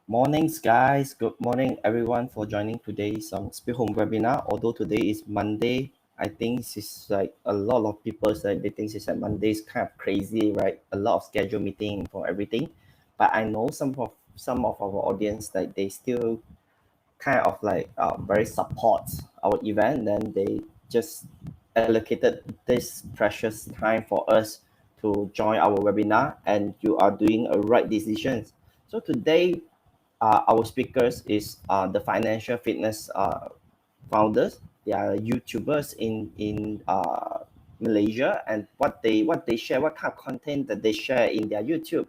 Mornings, guys. Good morning, everyone, for joining today's Speed Home webinar. Although today is Monday, I think it's like a lot of people say they think it's like Monday is kind of crazy, right? A lot of scheduled meeting for everything. But I know some of our audience that they still kind of like very support our event. Then they just allocated this precious time for us to join our webinar, and you are doing a right decision. So today our speakers is the financial fitness founders. They are YouTubers in Malaysia, and what they share, what kind of content that they share in their YouTube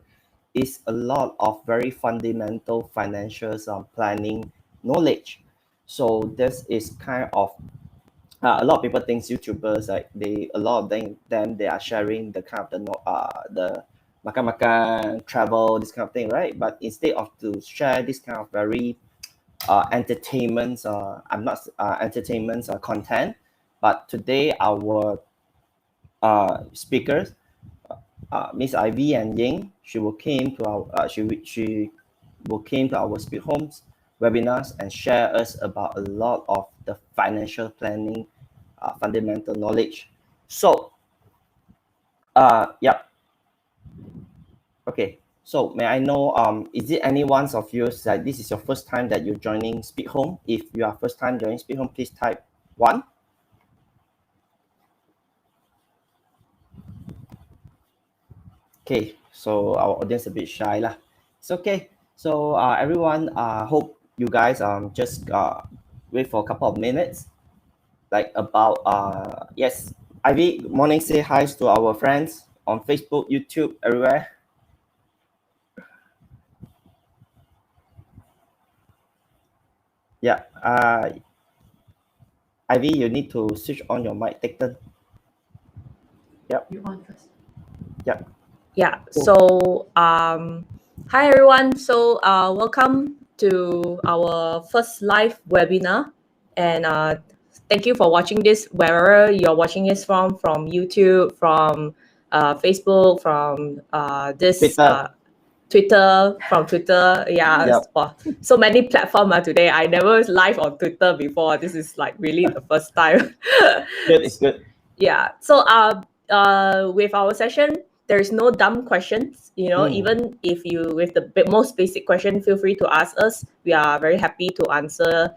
is a lot of very fundamental financial planning knowledge. So this is kind of a lot of people think YouTubers like a lot of them they are sharing the kind of the makan travel, this kind of thing, right? But instead of to share this kind of very entertainment I'm not entertainment content, but today our speakers, Miss IVY and Ying, she will came to our she will came to our Speed Homes webinars and share us about a lot of the financial planning fundamental knowledge. So yeah, okay, so may I know is it anyone of you that this is your first time that you're joining Speed Home? If you are first time joining Speed Home, please type 1. Okay, so our audience a bit shy lah. It's okay. So everyone, hope you guys just wait for a couple of minutes. Like about yes, Ivy, good morning. Say hi to our friends on Facebook, YouTube, everywhere. Yeah. Ivy, you need to switch on your mic. Take turn. Yep. You on first. Yep. Yeah. So hi everyone. So welcome to our first live webinar, and thank you for watching this wherever you're watching this from YouTube, from Facebook, from Twitter, from Twitter. Yeah. Yep. Wow, so many platforms today. I never was live on Twitter before. This is like really the first time. Good. It's good. Yeah. So with our session, there is no dumb questions. Even if you with the most basic question, feel free to ask us. We are very happy to answer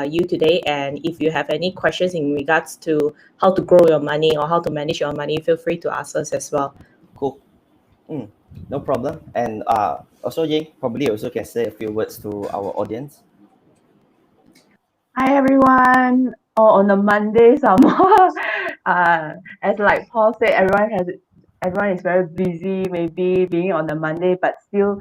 you today. And if you have any questions in regards to how to grow your money or how to manage your money, feel free to ask us as well. Cool. No problem. And also Ying, probably also can say a few words to our audience. Hi everyone. On a Monday somehow. As like Paul said, everyone is very busy, maybe being on a Monday, but still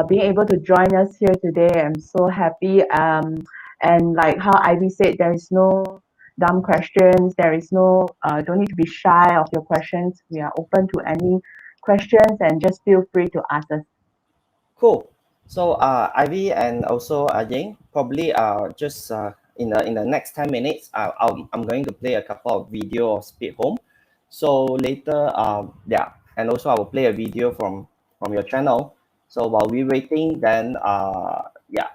being able to join us here today. I'm so happy. And like how Ivy said, there is no dumb questions. There is no don't need to be shy of your questions. We are open to any questions, and just feel free to ask us. Cool. So Ivy and also Ying, probably just in the next 10 minutes, I'm going to play a couple of video of Speed Home. So later, yeah, and also I will play a video from your channel. So while we're waiting, then yeah,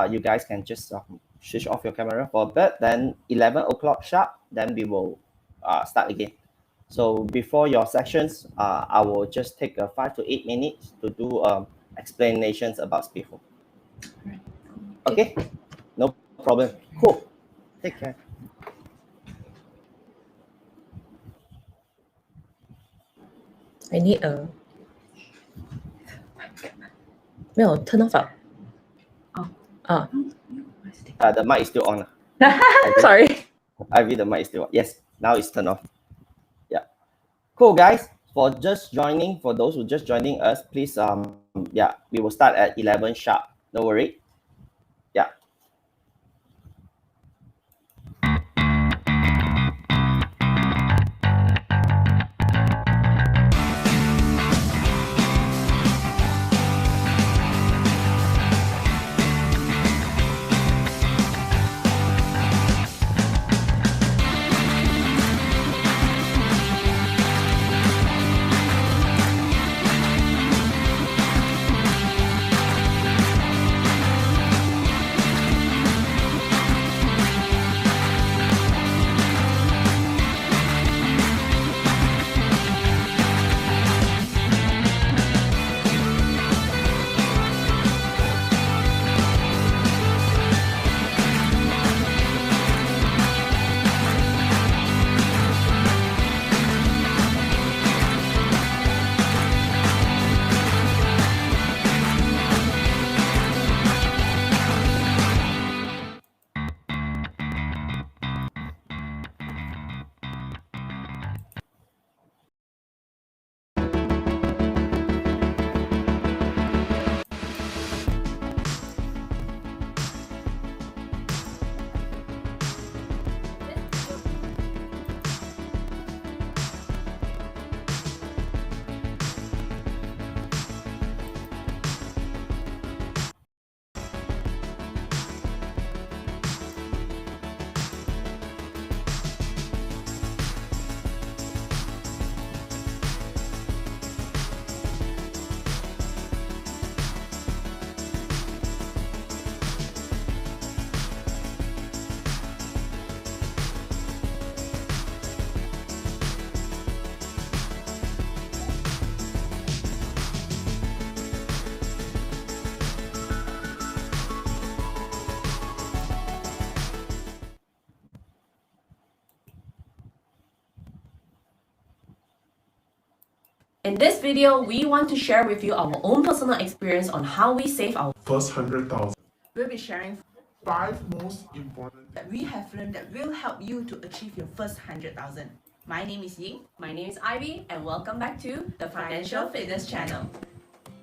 you guys can just switch off your camera for a bit. Then 11 o'clock sharp, then we will start again. So before your sessions, I will just take 5 to 8 minutes to do explanations about Speed Home. Okay, no problem. Cool. Take care. I need a 没有 turn off 了。The mic is still on. Sorry. Ivy, the mic is still on. Yes, now it's turned off. Yeah. Cool, guys. For those who just joining us, please yeah, we will start at 11 sharp. Don't worry. Yeah. In this video, we want to share with you our own personal experience on how we save our first 100,000. We'll be sharing 5 most important that we have learned that will help you to achieve your first 100,000. My name is Ying. My name is Ivy, and welcome back to the Financial Fitness Channel.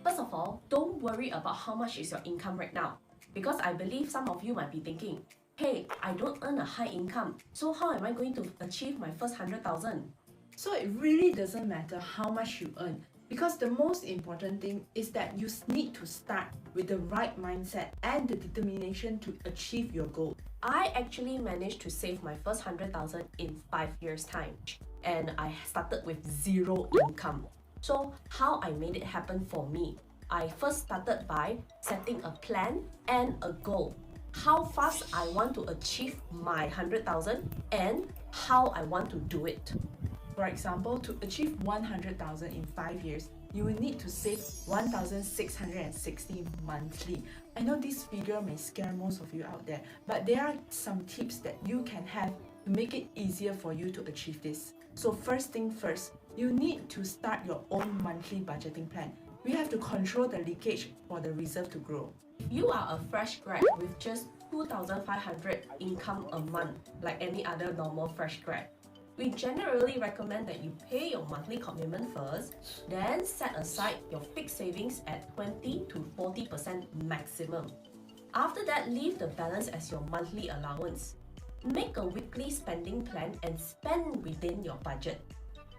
First of all, don't worry about how much is your income right now, because I believe some of you might be thinking, hey, I don't earn a high income, so how am I going to achieve my first 100,000? So it really doesn't matter how much you earn, because the most important thing is that you need to start with the right mindset and the determination to achieve your goal. I actually managed to save my first 100,000 in 5 years' time, and I started with zero income. So how I made it happen for me? I first started by setting a plan and a goal. How fast I want to achieve my 100,000 and how I want to do it. For example, to achieve 100,000 in 5 years, you will need to save 1,660 monthly. I know this figure may scare most of you out there, but there are some tips that you can have to make it easier for you to achieve this. So first thing first, you need to start your own monthly budgeting plan. We have to control the leakage for the reserve to grow. If you are a fresh grad with just 2,500 income a month, like any other normal fresh grad, we generally recommend that you pay your monthly commitment first, then set aside your fixed savings at 20 to 40% maximum. After that, leave the balance as your monthly allowance. Make a weekly spending plan and spend within your budget.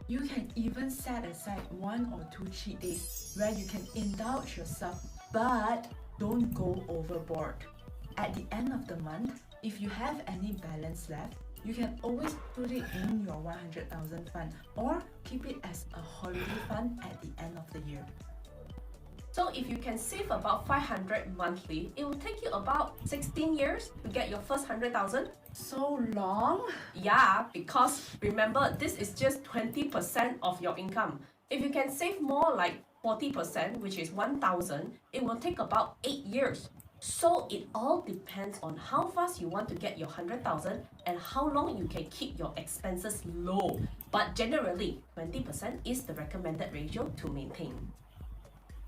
You can even set aside 1 or 2 cheat days where you can indulge yourself, but don't go overboard. At the end of the month, if you have any balance left, you can always put it in your 100,000 fund or keep it as a holiday fund at the end of the year. So if you can save about 500 monthly, it will take you about 16 years to get your first 100,000. So long? Yeah, because remember, this is just 20% of your income. If you can save more like 40%, which is 1,000, it will take about 8 years. So it all depends on how fast you want to get your 100,000 and how long you can keep your expenses low. But generally, 20% is the recommended ratio to maintain.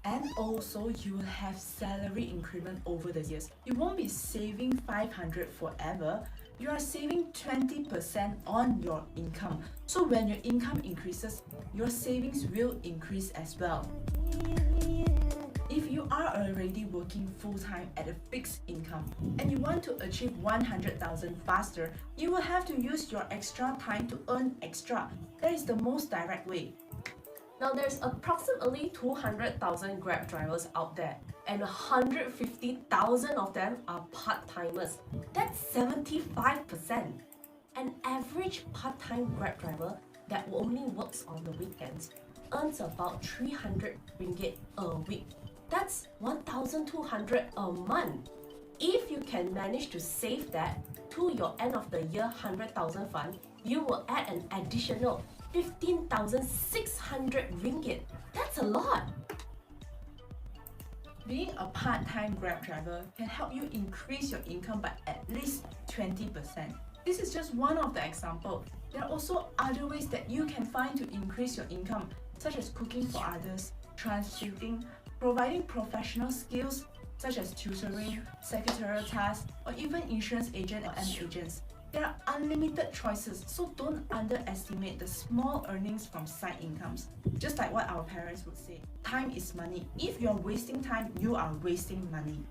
And also, you will have salary increment over the years. You won't be saving 500 forever. You are saving 20% on your income. So when your income increases, your savings will increase as well. If you are already working full-time at a fixed income and you want to achieve 100,000 faster, you will have to use your extra time to earn extra. That is the most direct way. Now there's approximately 200,000 Grab drivers out there, and 150,000 of them are part-timers. That's 75%. An average part-time Grab driver that only works on the weekends earns about 300 ringgit a week. That's 1,200 a month. If you can manage to save that to your end of the year 100,000 fund, you will add an additional 15,600 ringgit. That's a lot. Being a part-time Grab driver can help you increase your income by at least 20%. This is just one of the examples. There are also other ways that you can find to increase your income, such as cooking for others, translating, providing professional skills such as tutoring, secretarial tasks, or even insurance agent or M agents. There are unlimited choices, so don't underestimate the small earnings from side incomes. Just like what our parents would say, time is money. If you're wasting time, you are wasting money.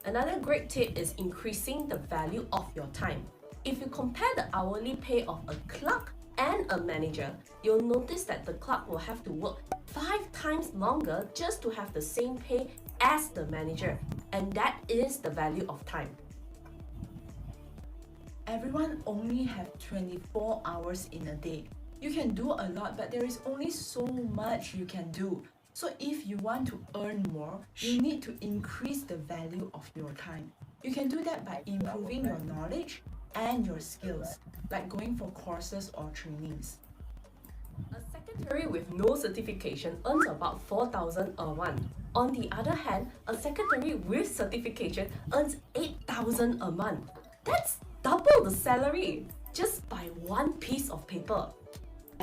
Another great tip is increasing the value of your time. If you compare the hourly pay of a clerk and a manager, you'll notice that the clerk will have to work 5 times longer just to have the same pay as the manager, and that is the value of time. Everyone only have 24 hours in a day. You can do a lot, but there is only so much you can do. So if you want to earn more, you need to increase the value of your time. You can do that by improving your knowledge and your skills, like going for courses or trainings. A secretary with no certification earns about 4,000 a month. On the other hand, a secretary with certification earns 8,000 a month. That's double the salary just by one piece of paper.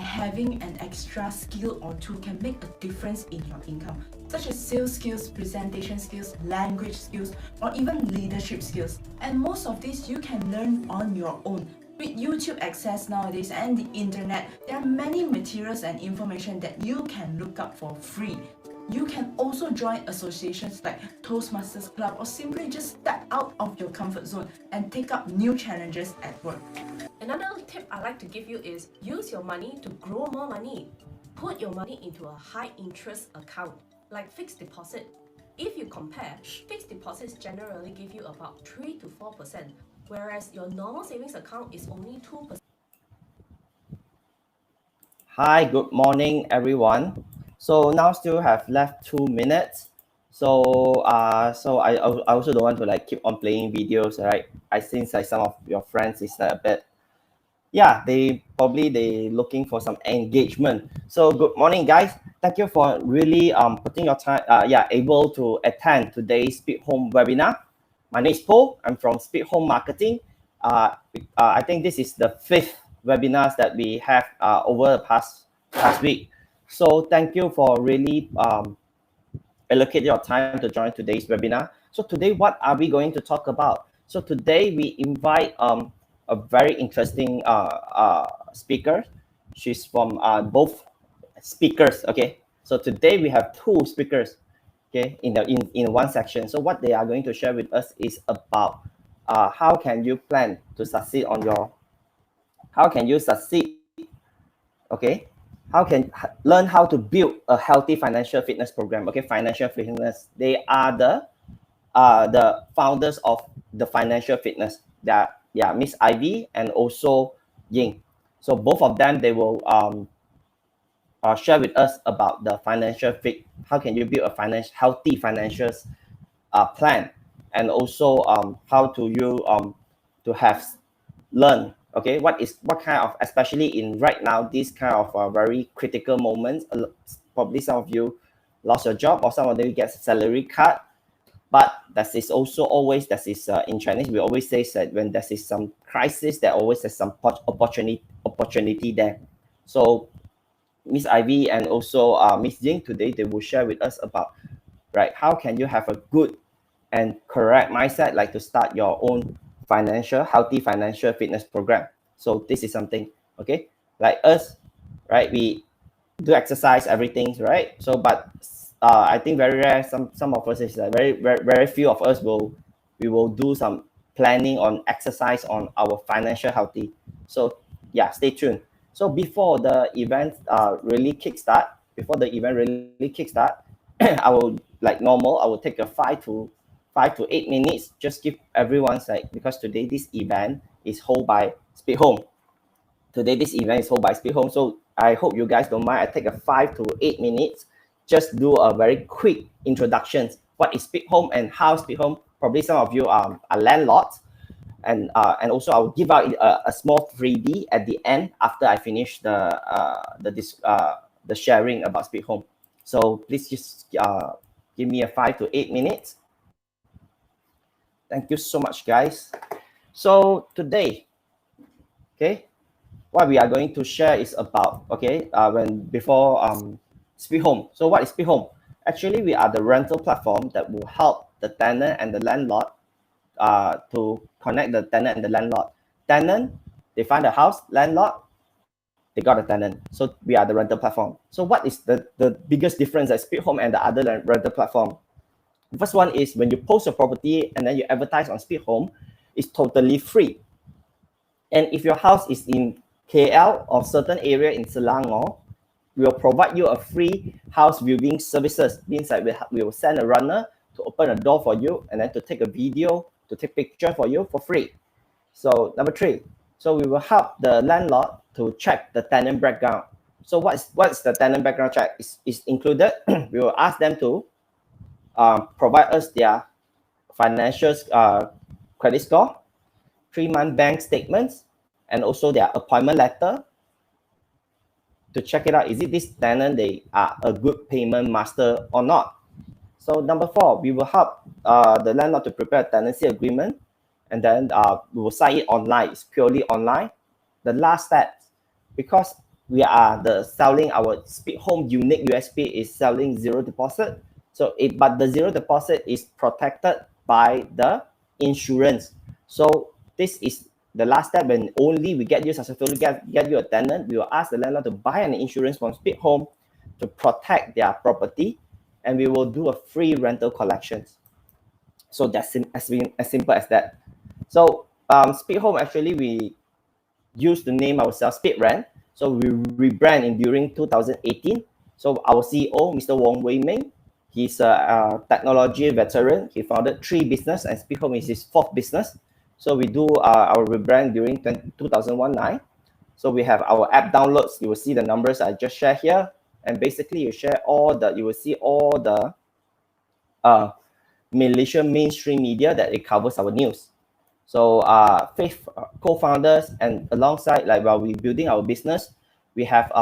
having an extra skill or two can make a difference in your income, such as sales skills, presentation skills, language skills, or even leadership skills. And most of these you can learn on your own. With YouTube access nowadays and the internet, there are many materials and information that you can look up for free. You can also join associations like Toastmasters Club or simply just step out of your comfort zone and take up new challenges at work. Another tip I like to give you is use your money to grow more money. Put your money into a high interest account like fixed deposit. If you compare, fixed deposits generally give you about 3 to 4%, whereas your normal savings account is only 2%. Hi, good morning, everyone. So now still have left 2 minutes. So I also don't want to like keep on playing videos, right? I think like some of your friends is a bit, yeah, they looking for some engagement. So good morning, guys. Thank you for really putting your time, able to attend today's Speed Home webinar. My name is Paul. I'm from Speed Home Marketing. I think this is the 5th webinars that we have over the past week. So thank you for really allocate your time to join today's webinar. So today, what are we going to talk about? So today we invite a very interesting speaker. She's from both speakers. Okay, so today we have 2 speakers. Okay, in one section. So what they are going to share with us is about how can you plan to succeed on your, how can you succeed, okay, learn how to build a healthy financial fitness program. Okay, financial fitness, they are the founders of the financial fitness. That, yeah, Miss Ivy and also Ying. So both of them, they will share with us about the financial fit. How can you build a healthy financial plan, and also how to you to have learn, okay, what kind of, especially in right now, this kind of very critical moments. Probably some of you lost your job, or some of them get salary cut. But that is also always, that is in Chinese we always say that when there is some crisis, there always is some opportunity there. So Miss Ivy and also Miss Ying, today they will share with us about, right, how can you have a good and correct mindset, like to start your own healthy financial fitness program. So this is something, okay, like us, right, we do exercise, everything, right? So but I think very rare, some of us is very few of us we will do some planning on exercise on our financial healthy. So yeah, stay tuned. So before the event really kickstart, I will, like normal, I will take a 5 to 8 minutes, just give everyone's, like, because today this event is held by Speed Home. So I hope you guys don't mind. I take a 5 to 8 minutes, just do a very quick introduction. What is Speed Home and how Speed Home? Probably some of you are landlords, and also I'll give out a small freebie at the end after I finish the sharing about Speed Home. So please just give me a 5 to 8 minutes. Thank you so much, guys. So today, okay, what we are going to share is about, okay, before Speed Home. So what is Speed Home? Actually, we are the rental platform that will help the tenant and the landlord to connect the tenant and the landlord. Tenant, they find a house. Landlord, they got a tenant. So we are the rental platform. So what is the biggest difference at Speed Home and the other rental platform? The first one is when you post your property and then you advertise on Speed Home, it's totally free. And if your house is in KL or certain area in Selangor, we will provide you a free house viewing services. Means that we will send a runner to open a door for you and then to take a video, to take picture for you for free. So number 3, so we will help the landlord to check the tenant background. So what's the tenant background check? Is included. We will ask them to provide us their financial credit score, 3-month bank statements, and also their appointment letter to check it out. Is it this tenant, they are a good payment master or not? So number 4, we will help the landlord to prepare a tenancy agreement, and then we will sign it online. It's purely online. The last step, because we are selling our SPEEDHOME unique USP is selling zero deposit. So but the zero deposit is protected by the insurance. So this is the last step. When only we get you successfully get you a tenant, we will ask the landlord to buy an insurance from SPEEDHOME to protect their property, and we will do a free rental collections. So that's as simple as that. So SPEEDHOME, actually we used to name ourselves Speed Rent. So we rebrand in during 2018. So our CEO, Mr. Wong Wei Ming, he's a technology veteran. He founded 3 business, and SpeedHome is his 4th business. So we do our rebrand during 2019. So we have our app downloads. You will see the numbers I just shared here, and basically you will see all the Malaysia mainstream media that it covers our news. So Faith co-founders, and alongside, like while we building our business, we have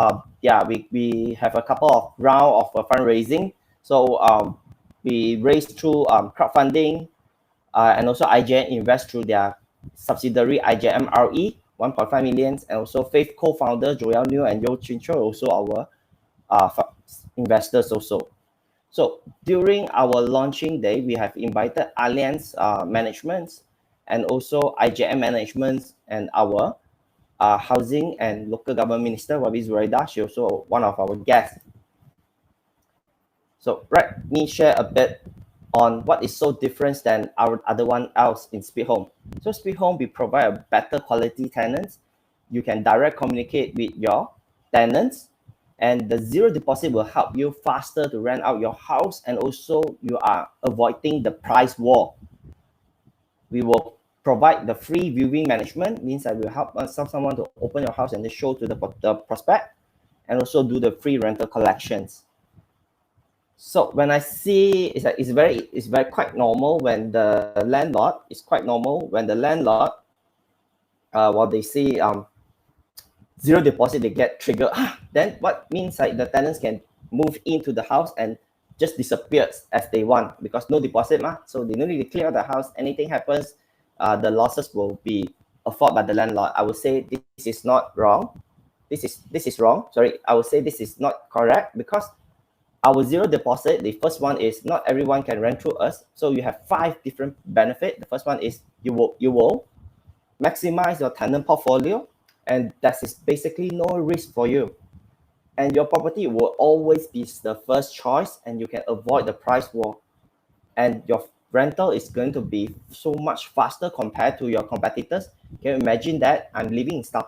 we have a couple of round of fundraising. So we raised through crowdfunding, and also IJM invest through their subsidiary IJM RE 1.5 million, and also Faith co-founder Joel New and Yo Chin Cho also our investors also. So during our launching day, we have invited Allianz Management and also IJM Management and our Housing and Local Government Minister, Wabi Zuraida. She also one of our guests. So let me share a bit on what is so different than our other one else in SpeedHome. So SpeedHome, we provide a better quality tenants. You can direct communicate with your tenants, and the zero deposit will help you faster to rent out your house, and also you are avoiding the price war. We will provide the free viewing management, means that will help someone to open your house and then show to the prospect, and also do the free rental collections. So when I see, it's very quite normal when the landlord, while they see zero deposit, they get triggered. Then what means like the tenants can move into the house and just disappears as they want, because no deposit so they don't need to clear out the house. Anything happens, the losses will be afforded by the landlord. I would say this is not wrong. This is wrong. Sorry, I would say this is not correct, because our zero deposit, the first one is not everyone can rent through us. So you have 5 different benefits. The first one is you will maximize your tenant portfolio, and that is basically no risk for you. And your property will always be the first choice, and you can avoid the price war. And your rental is going to be so much faster compared to your competitors. Can you imagine that? I'm living in Star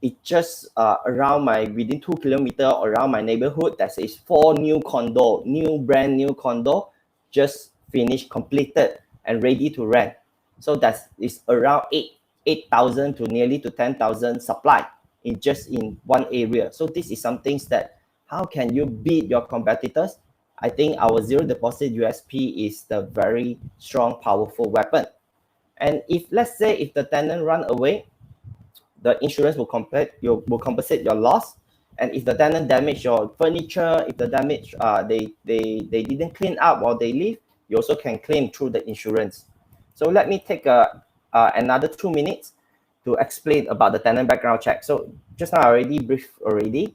It just within 2 kilometers around my neighborhood, that is 4 brand new condo, just finished, completed, and ready to rent. So that is around 8,000 to nearly to 10,000 supply in one area. So this is some things that, how can you beat your competitors? I think our zero deposit USP is the very strong, powerful weapon. And let's say if the tenant run away, the insurance will compensate your loss. And if the tenant damage your furniture, if the damage they didn't clean up while they leave, you also can claim through the insurance. So let me take another 2 minutes to explain about the tenant background check. So just now I already briefed already.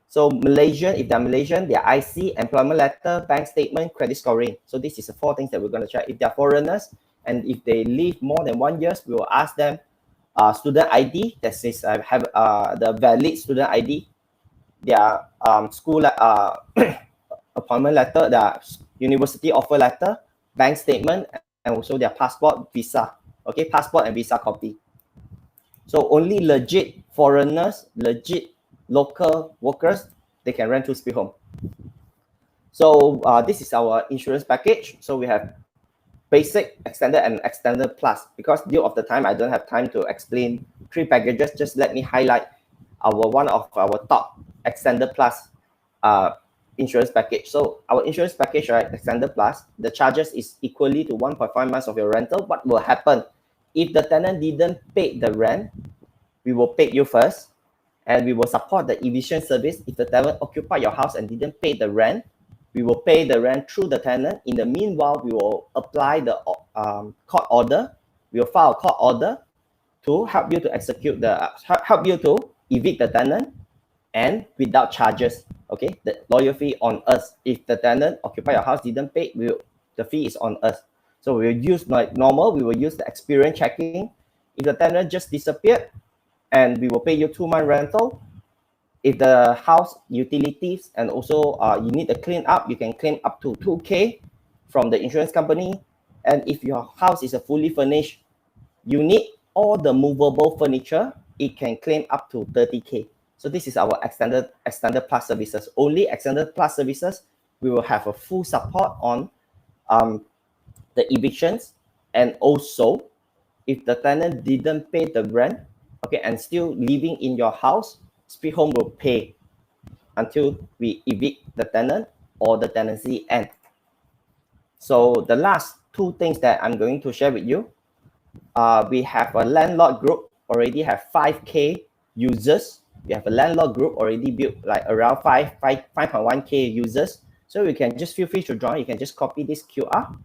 So Malaysian, if they're Malaysian, their IC, employment letter, bank statement, credit scoring. So this is the 4 things that we're going to check. If they're foreigners and if they live more than 1 year, we will ask them student ID. That says I have the valid student ID, their school appointment letter, their university offer letter, bank statement, and also their passport, visa. Okay, passport and visa copy. So only legit foreigners, legit local workers, they can rent through SpeedHome. So this is our insurance package. So we have basic, extended, and extended plus. Because due of the time, I don't have time to explain 3 packages. Just let me highlight one of our top extended plus insurance package. So our insurance package, right, extended plus, the charges is equally to 1.5 months of your rental. What will happen if the tenant didn't pay the rent? We will pay you first, and we will support the eviction service. If the tenant occupied your house and didn't pay the rent, we will pay the rent through the tenant. In the meanwhile, we will apply the court order. We will file a court order to help you to execute help you to evict the tenant. and without charges. Okay, the lawyer fee on us. If the tenant occupy your house didn't pay, the fee is on us. So we will use like normal. We will use the experience checking. If the tenant just disappeared, and we will pay you 2-month rental. If the house utilities and also you need a clean up, you can claim up to 2K from the insurance company. And if your house is a fully furnished unit, all the movable furniture, it can claim up to 30K. So this is our extended plus services. Only extended plus services, we will have a full support on the evictions, and also if the tenant didn't pay the rent, okay, and still living in your house, SPEEDHOME will pay until we evict the tenant or the tenancy end. So the last two things that I'm going to share with you, we have a landlord group, already have 5K users. We have a landlord group already built like around 5.1K users. So you can just feel free to join. You can just copy this QR.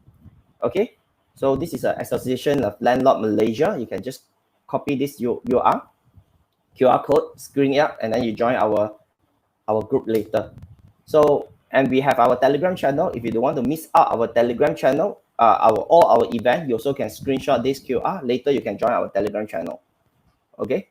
Okay. So this is an association of landlord Malaysia. You can just copy this QR code, screen it up, and then you join our group later. So, and we have our Telegram channel. If you don't want to miss out our Telegram channel, all our event, you also can screenshot this QR. Later, you can join our Telegram channel. Okay.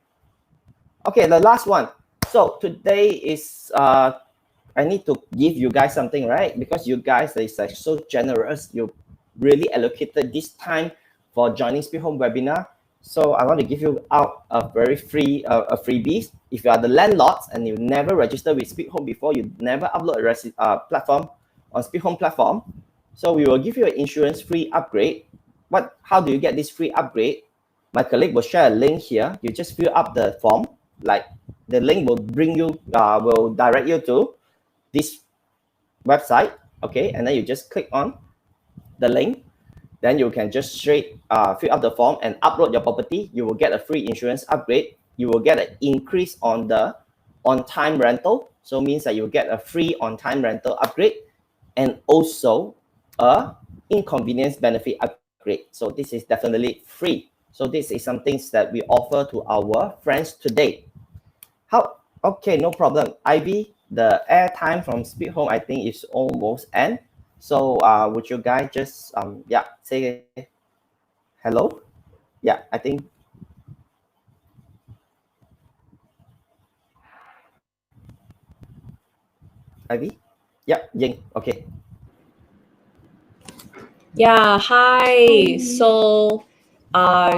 Okay, the last one. So today is I need to give you guys something, right? Because you guys is like so generous. You really allocated this time for joining SPEEDHOME webinar. So I want to give you out a very free a freebies. If you are the landlords and you never registered with SPEEDHOME before, you never upload a platform on SPEEDHOME platform. So we will give you an insurance free upgrade. How do you get this free upgrade? My colleague will share a link here. You just fill up the form. Like the link will bring you, will direct you to this website. Okay, and then you just click on the link. Then you can just straight fill up the form and upload your property. You will get a free insurance upgrade. You will get an increase on the on-time rental. So means that you get a free on-time rental upgrade, and also a inconvenience benefit upgrade. So this is definitely free. So this is some things that we offer to our friends today. Okay, no problem. Ivy, the airtime from SPEEDHOME, I think is almost end. So would you guys just say hello? Yeah, I think. Ivy? Yeah, Ying. Okay. Yeah, hi. So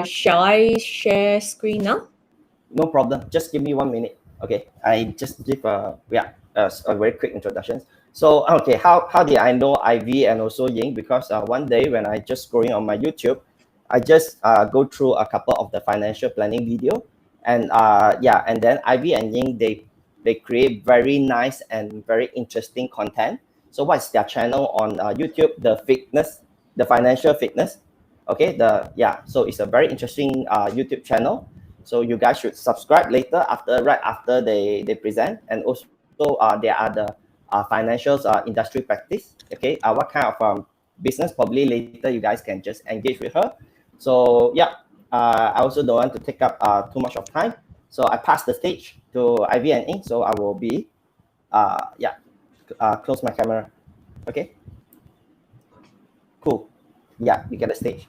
shall I share screen now? No problem. Just give me 1 minute. Okay. I just give a very quick introduction. So okay, how did I know Ivy and also Ying? Because one day when I just scrolling on my YouTube, I just go through a couple of the financial planning video, and and then Ivy and Ying, they create very nice and very interesting content. So what's their channel on YouTube? The financial fitness. Okay, so it's a very interesting YouTube channel. So you guys should subscribe later right after they present. And also there are the financials industry practice. Okay, what kind of business? Probably later you guys can just engage with her. So I also don't want to take up too much of time. So I pass the stage to Ivy and Ying. So I will be close my camera. Okay. Cool. Yeah, you get the stage.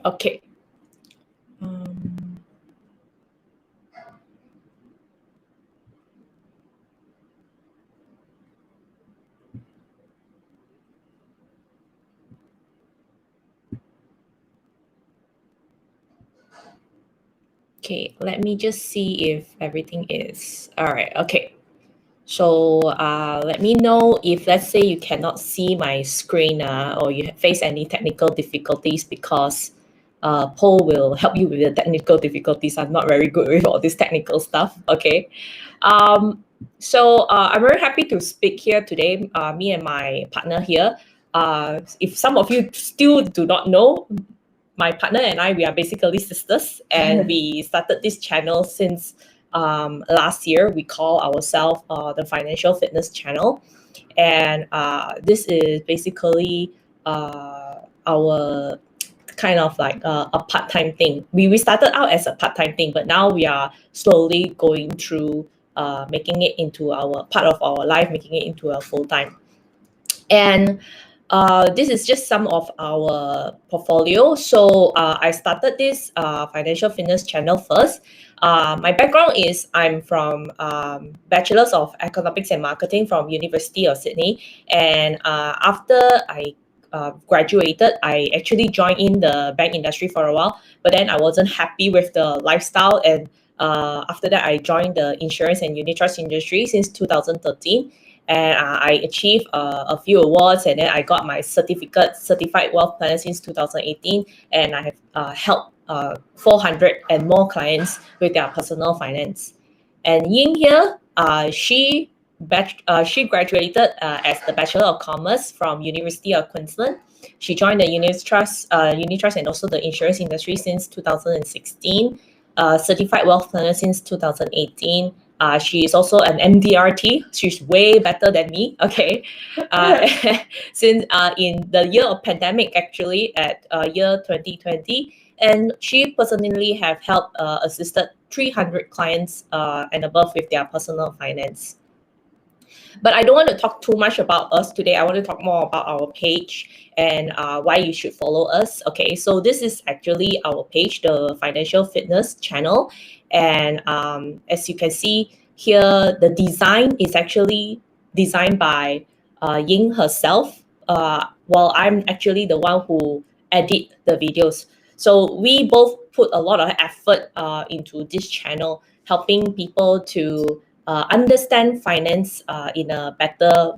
Okay. Okay, let me just see if everything is all right. Okay. So let me know if, let's say, you cannot see my screen or you face any technical difficulties, because Paul will help you with the technical difficulties. I'm not very good with all this technical stuff. Okay. So I'm very happy to speak here today, me and my partner here. If some of you still do not know, my partner and I, we are basically sisters, and we started this channel since last year. We call ourselves the Financial Fitness Channel, and this is basically our kind of like a part-time thing. We started out as a part-time thing, but now we are slowly going through making it into our part of our life, making it into a full time. And this is just some of our portfolio. So I started this financial fitness channel first. My background is I'm from Bachelor's of Economics and Marketing from University of Sydney. And after I graduated, I actually joined in the bank industry for a while, but then I wasn't happy with the lifestyle. And after that, I joined the insurance and unit trust industry since 2013. And I achieved a few awards, and then I got my certified wealth planner since 2018, and I have helped 400 and more clients with their personal finance. And Ying here, she graduated as the Bachelor of Commerce from University of Queensland. She joined the unit trust and also the insurance industry since 2016. Certified wealth planner since 2018. She is also an MDRT. She's way better than me. Okay, since in the year of pandemic, actually at year 2020, and she personally have helped assisted 300 clients and above with their personal finance. But I don't want to talk too much about us today. I want to talk more about our page and why you should follow us. Okay, so this is actually our page, the Financial Fitness channel. And as you can see here, the design is actually designed by Ying herself, while I'm actually the one who edit the videos. So we both put a lot of effort into this channel, helping people to understand finance in a better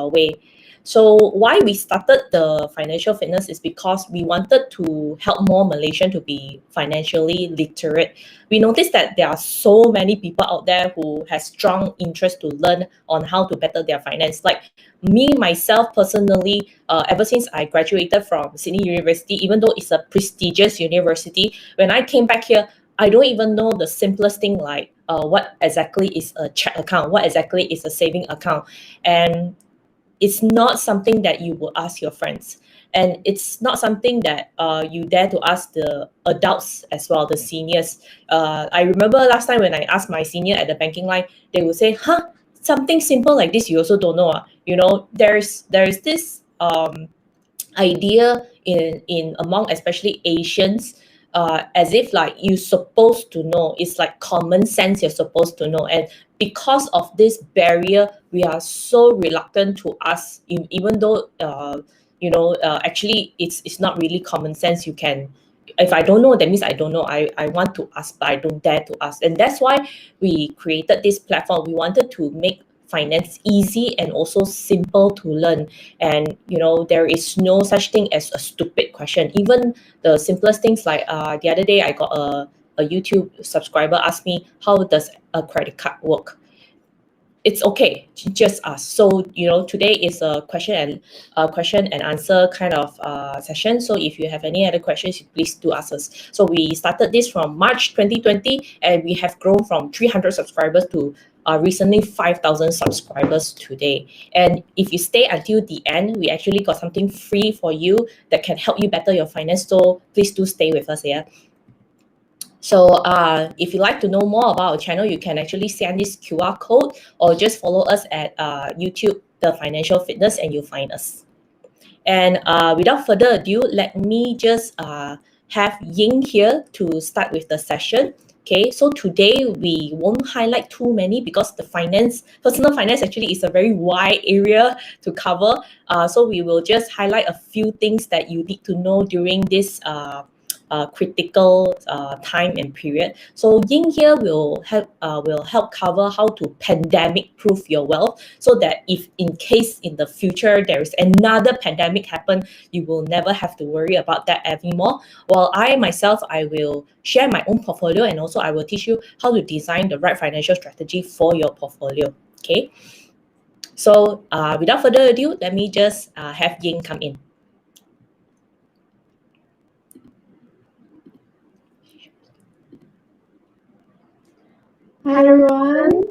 way. So why we started the financial fitness is because we wanted to help more Malaysians to be financially literate. We noticed that there are so many people out there who has strong interest to learn on how to better their finance. Like me, myself, personally, ever since I graduated from Sydney University, even though it's a prestigious university, when I came back here, I don't even know the simplest thing like what exactly is a check account, what exactly is a saving account. And it's not something that you will ask your friends. And it's not something that you dare to ask the adults as well, the seniors. I remember last time when I asked my senior at the banking line, they would say, huh, something simple like this, you also don't know. You know, there's this idea in among especially Asians, as if like you're supposed to know. It's like common sense you're supposed to know. And because of this barrier, we are so reluctant to ask, even though actually it's not really common sense. You can, if I don't know, that means I don't know. I want to ask, but I don't dare to ask. And that's why we created this platform. We wanted to make finance easy and also simple to learn. And there is no such thing as a stupid question. Even the simplest things, like the other day I got a YouTube subscriber asked me, how does a credit card work? It's okay, just ask. So today is a question and answer kind of session. So if you have any other questions, please do ask us. So we started this from March 2020, and we have grown from 300 subscribers to recently 5,000 subscribers today. And if you stay until the end, we actually got something free for you that can help you better your finance. So please do stay with us here. So if you'd like to know more about our channel, you can actually scan this QR code or just follow us at YouTube, The Financial Fitness, and you'll find us. And without further ado, let me just have Ying here to start with the session. Okay, so today we won't highlight too many because the personal finance actually is a very wide area to cover. So we will just highlight a few things that you need to know during this critical time and period. So Ying here will help cover how to pandemic proof your wealth, so that if in case in the future there is another pandemic happen, you will never have to worry about that anymore. While I myself, I will share my own portfolio, and also I will teach you how to design the right financial strategy for your portfolio. Okay, so without further ado, let me just have Ying come in. Hi everyone.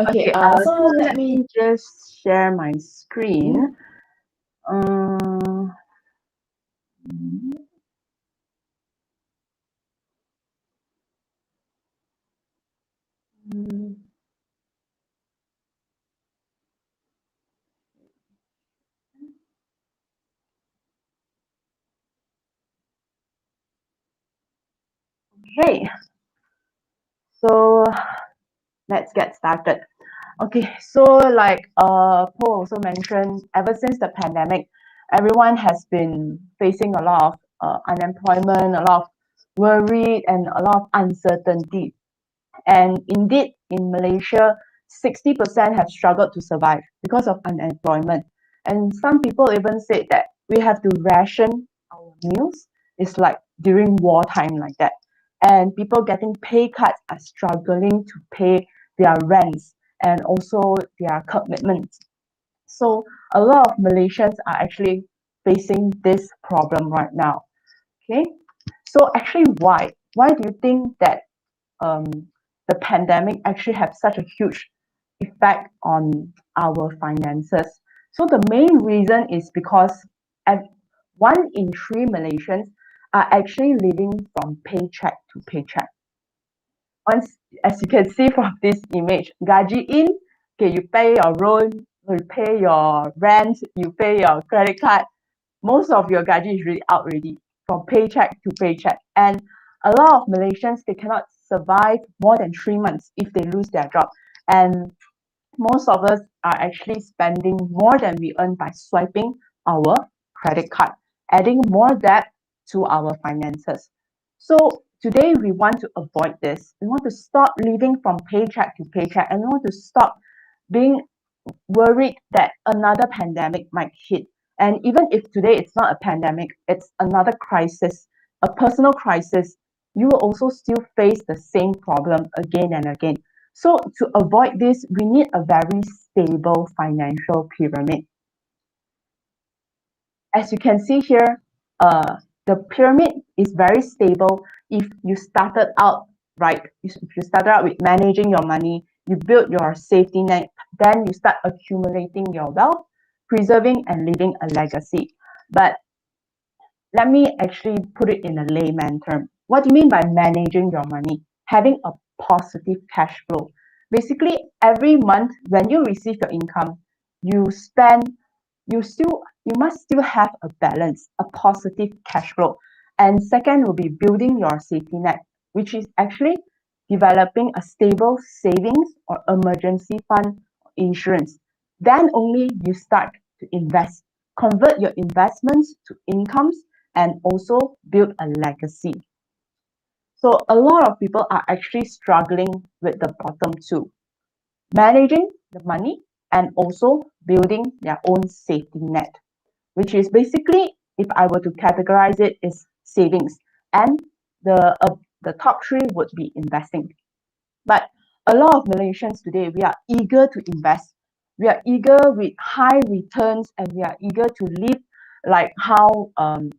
Okay, so let me just share my screen. Okay, so let's get started. Okay, so like Paul also mentioned, ever since the pandemic, everyone has been facing a lot of unemployment, a lot of worry, and a lot of uncertainty. And indeed, in Malaysia, 60% have struggled to survive because of unemployment. And some people even said that we have to ration our meals. It's like during wartime like that. And people getting pay cuts are struggling to pay their rents and also their commitments. So a lot of Malaysians are actually facing this problem right now. Okay. So actually, why? Why do you think that um, the pandemic actually have such a huge effect on our finances? So the main reason is because 1 in 3 Malaysians are actually living from paycheck to paycheck. Once, as you can see from this image, gaji in, okay, you pay your loan, you pay your rent, you pay your credit card. Most of your gaji is really out already from paycheck to paycheck. And a lot of Malaysians, they cannot survive more than 3 months if they lose their job. And most of us are actually spending more than we earn by swiping our credit card, adding more debt to our finances. So today we want to avoid this. We want to stop living from paycheck to paycheck, and we want to stop being worried that another pandemic might hit. And even if today it's not a pandemic, it's another crisis, a personal crisis, you will also still face the same problem again and again. So to avoid this, we need a very stable financial pyramid. As you can see here, the pyramid is very stable if you started out right. If you started out with managing your money, you build your safety net, then you start accumulating your wealth, preserving and leaving a legacy. But let me actually put it in a layman term. What do you mean by managing your money? Having a positive cash flow. Basically, every month when you receive your income, you spend, you must still have a balance, a positive cash flow. And second will be building your safety net, which is actually developing a stable savings or emergency fund insurance. Then only you start to invest. Convert your investments to incomes and also build a legacy. So a lot of people are actually struggling with the bottom two, managing the money and also building their own safety net, which is basically, if I were to categorize it, is savings. And the top three would be investing. But a lot of Malaysians today, we are eager to invest. We are eager with high returns and we are eager to live like how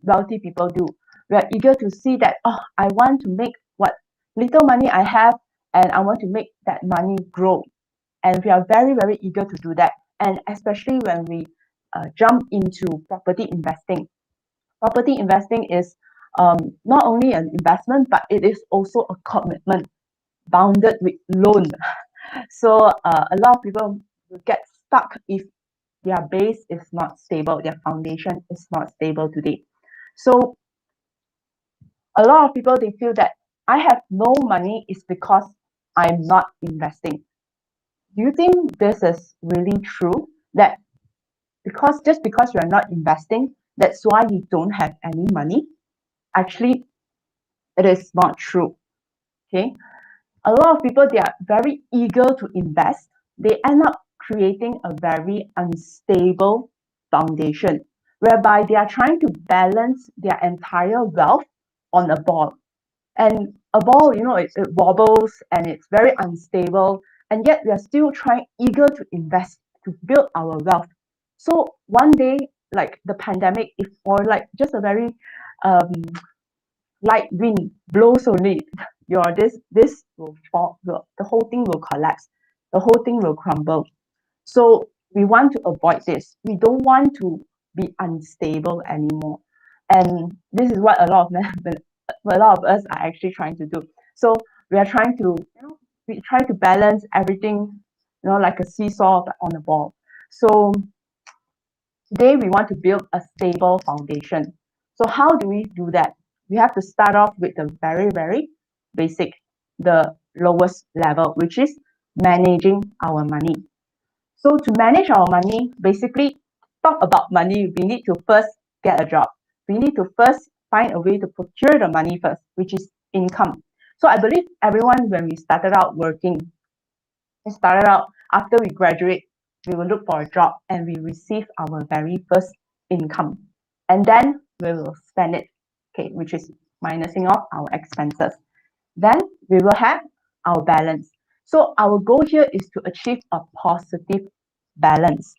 wealthy people do. We are eager to see that, oh, I want to make what little money I have and I want to make that money grow. And we are very, very eager to do that. And especially when we jump into property investing. Property investing is not only an investment, but it is also a commitment bounded with loan. So a lot of people will get stuck if their base is not stable, their foundation is not stable today. So a lot of people, they feel that I have no money is because I'm not investing. Do you think this is really true? That just because you're not investing, that's why you don't have any money? Actually, it is not true. Okay. A lot of people, they are very eager to invest. They end up creating a very unstable foundation whereby they are trying to balance their entire wealth on a ball. And a ball, it wobbles and it's very unstable. And yet we are still eager to invest, to build our wealth. So one day, like the pandemic, if or like just a very um, light wind blows only, this will fall, the whole thing will collapse, the whole thing will crumble. So we want to avoid this. We don't want to be unstable anymore. And this is what a lot of us are actually trying to do. So we are trying to, we try to balance everything, like a seesaw but on a ball. So today we want to build a stable foundation. So how do we do that? We have to start off with a very, very basic, the lowest level, which is managing our money. So to manage our money, basically talk about money, we need to first get a job. We need to first find a way to procure the money first, which is income. So I believe everyone, when we started out working, we started out after we graduate, we will look for a job and we receive our very first income. And then we will spend it, okay, which is minusing off our expenses. Then we will have our balance. So our goal here is to achieve a positive balance.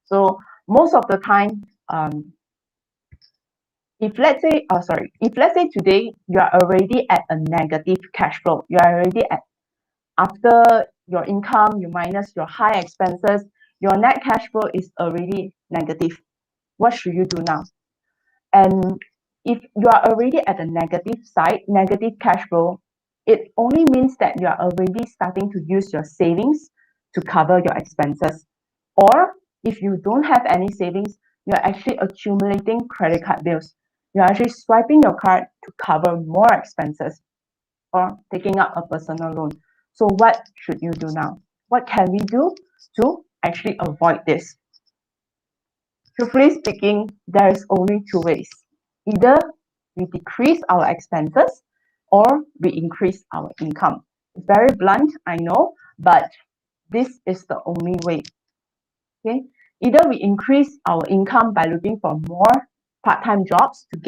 So most of the time, if let's say today you are already at a negative cash flow, you are already at, after your income, you minus your high expenses, your net cash flow is already negative. What should you do now? And if you are already at a negative side, negative cash flow, it only means that you are already starting to use your savings to cover your expenses. Or if you don't have any savings, you're actually accumulating credit card bills. You're actually swiping your card to cover more expenses or taking up a personal loan. So what should you do now? What can we do to actually avoid this? Truthfully speaking, there is only two ways. Either we decrease our expenses or we increase our income. It's very blunt, I know, but this is the only way. Okay? Either we increase our income by looking for more part-time jobs to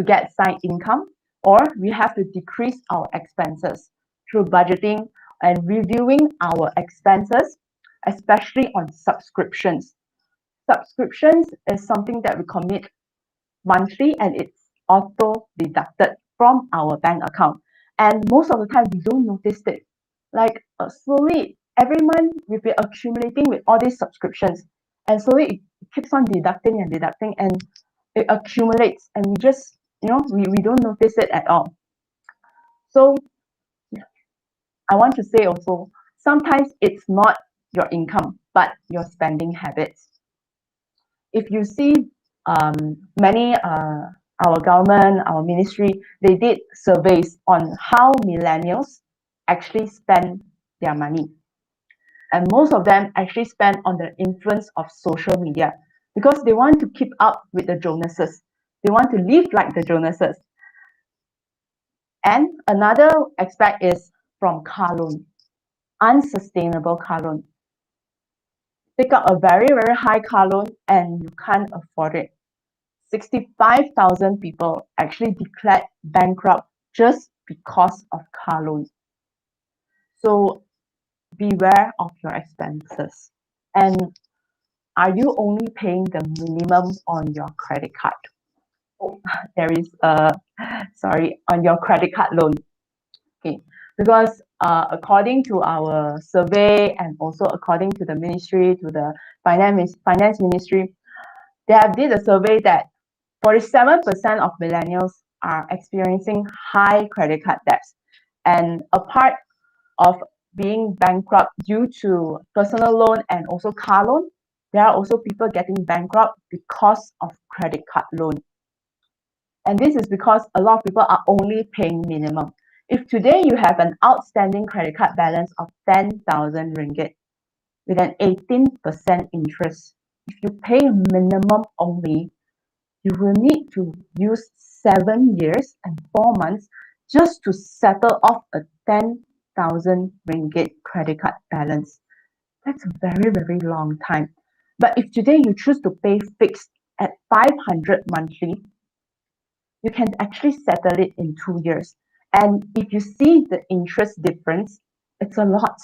get side income, or we have to decrease our expenses through budgeting and reviewing our expenses, especially on subscriptions. Subscriptions is something that we commit monthly and it's auto deducted from our bank account. And most of the time we don't notice it. Like slowly every month we've been accumulating with all these subscriptions, and slowly it keeps on deducting and it accumulates, and we just we don't notice it at all. So I want to say also, sometimes it's not your income but your spending habits. If you see many our government, our ministry, they did surveys on how millennials actually spend their money. And most of them actually spend on the influence of social media because they want to keep up with the Jonases. They want to live like the Jonases. And another aspect is from car loan, unsustainable car loan. Take up a very, very high car loan and you can't afford it. 65,000 people actually declared bankrupt just because of car loans. So beware of your expenses. And are you only paying the minimum on your credit card? Oh, there is on your credit card loan. Okay, because according to our survey and also according to the ministry, to the finance ministry, they have did a survey that 47% of millennials are experiencing high credit card debts. And a part of being bankrupt due to personal loan and also car loan, there are also people getting bankrupt because of credit card loan. And this is because a lot of people are only paying minimum. If today you have an outstanding credit card balance of 10,000 ringgit with an 18% interest, if you pay minimum only, you will need to use 7 years and 4 months just to settle off a 10,000 ringgit credit card balance. That's a very, very long time. But if today you choose to pay fixed at 500 monthly, you can actually settle it in 2 years. And if you see the interest difference, it's a lot.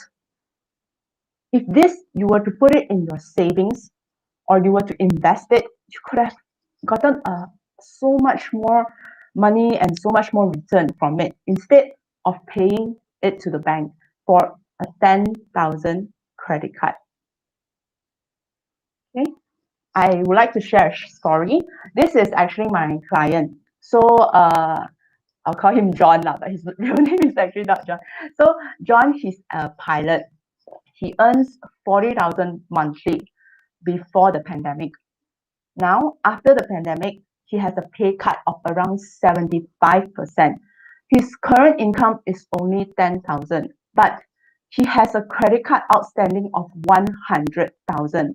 If you were to put it in your savings or you were to invest it, you could have gotten so much more money and so much more return from it instead of paying it to the bank for a 10,000 credit card. Okay, I would like to share a story. This is actually my client. So I'll call him John now, but his real name is actually not John. So John, he's a pilot. He earns 40,000 monthly before the pandemic. Now, after the pandemic, he has a pay cut of around 75%. His current income is only 10,000, but he has a credit card outstanding of 100,000.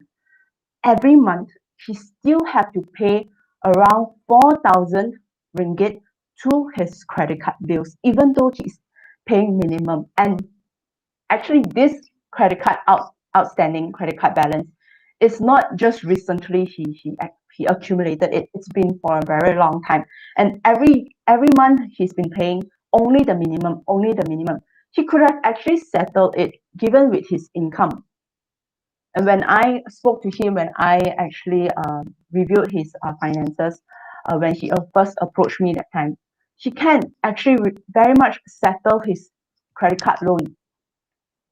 Every month, he still have to pay around 4,000 ringgit to his credit card bills, even though he's paying minimum. And actually, this credit card outstanding credit card balance is not just recently he accumulated it. It's been for a very long time, and every month he's been paying only the minimum, only the minimum. He could have actually settled it given with his income. And when I spoke to him, when I actually reviewed his finances, when he first approached me that time, he can actually very much settle his credit card loan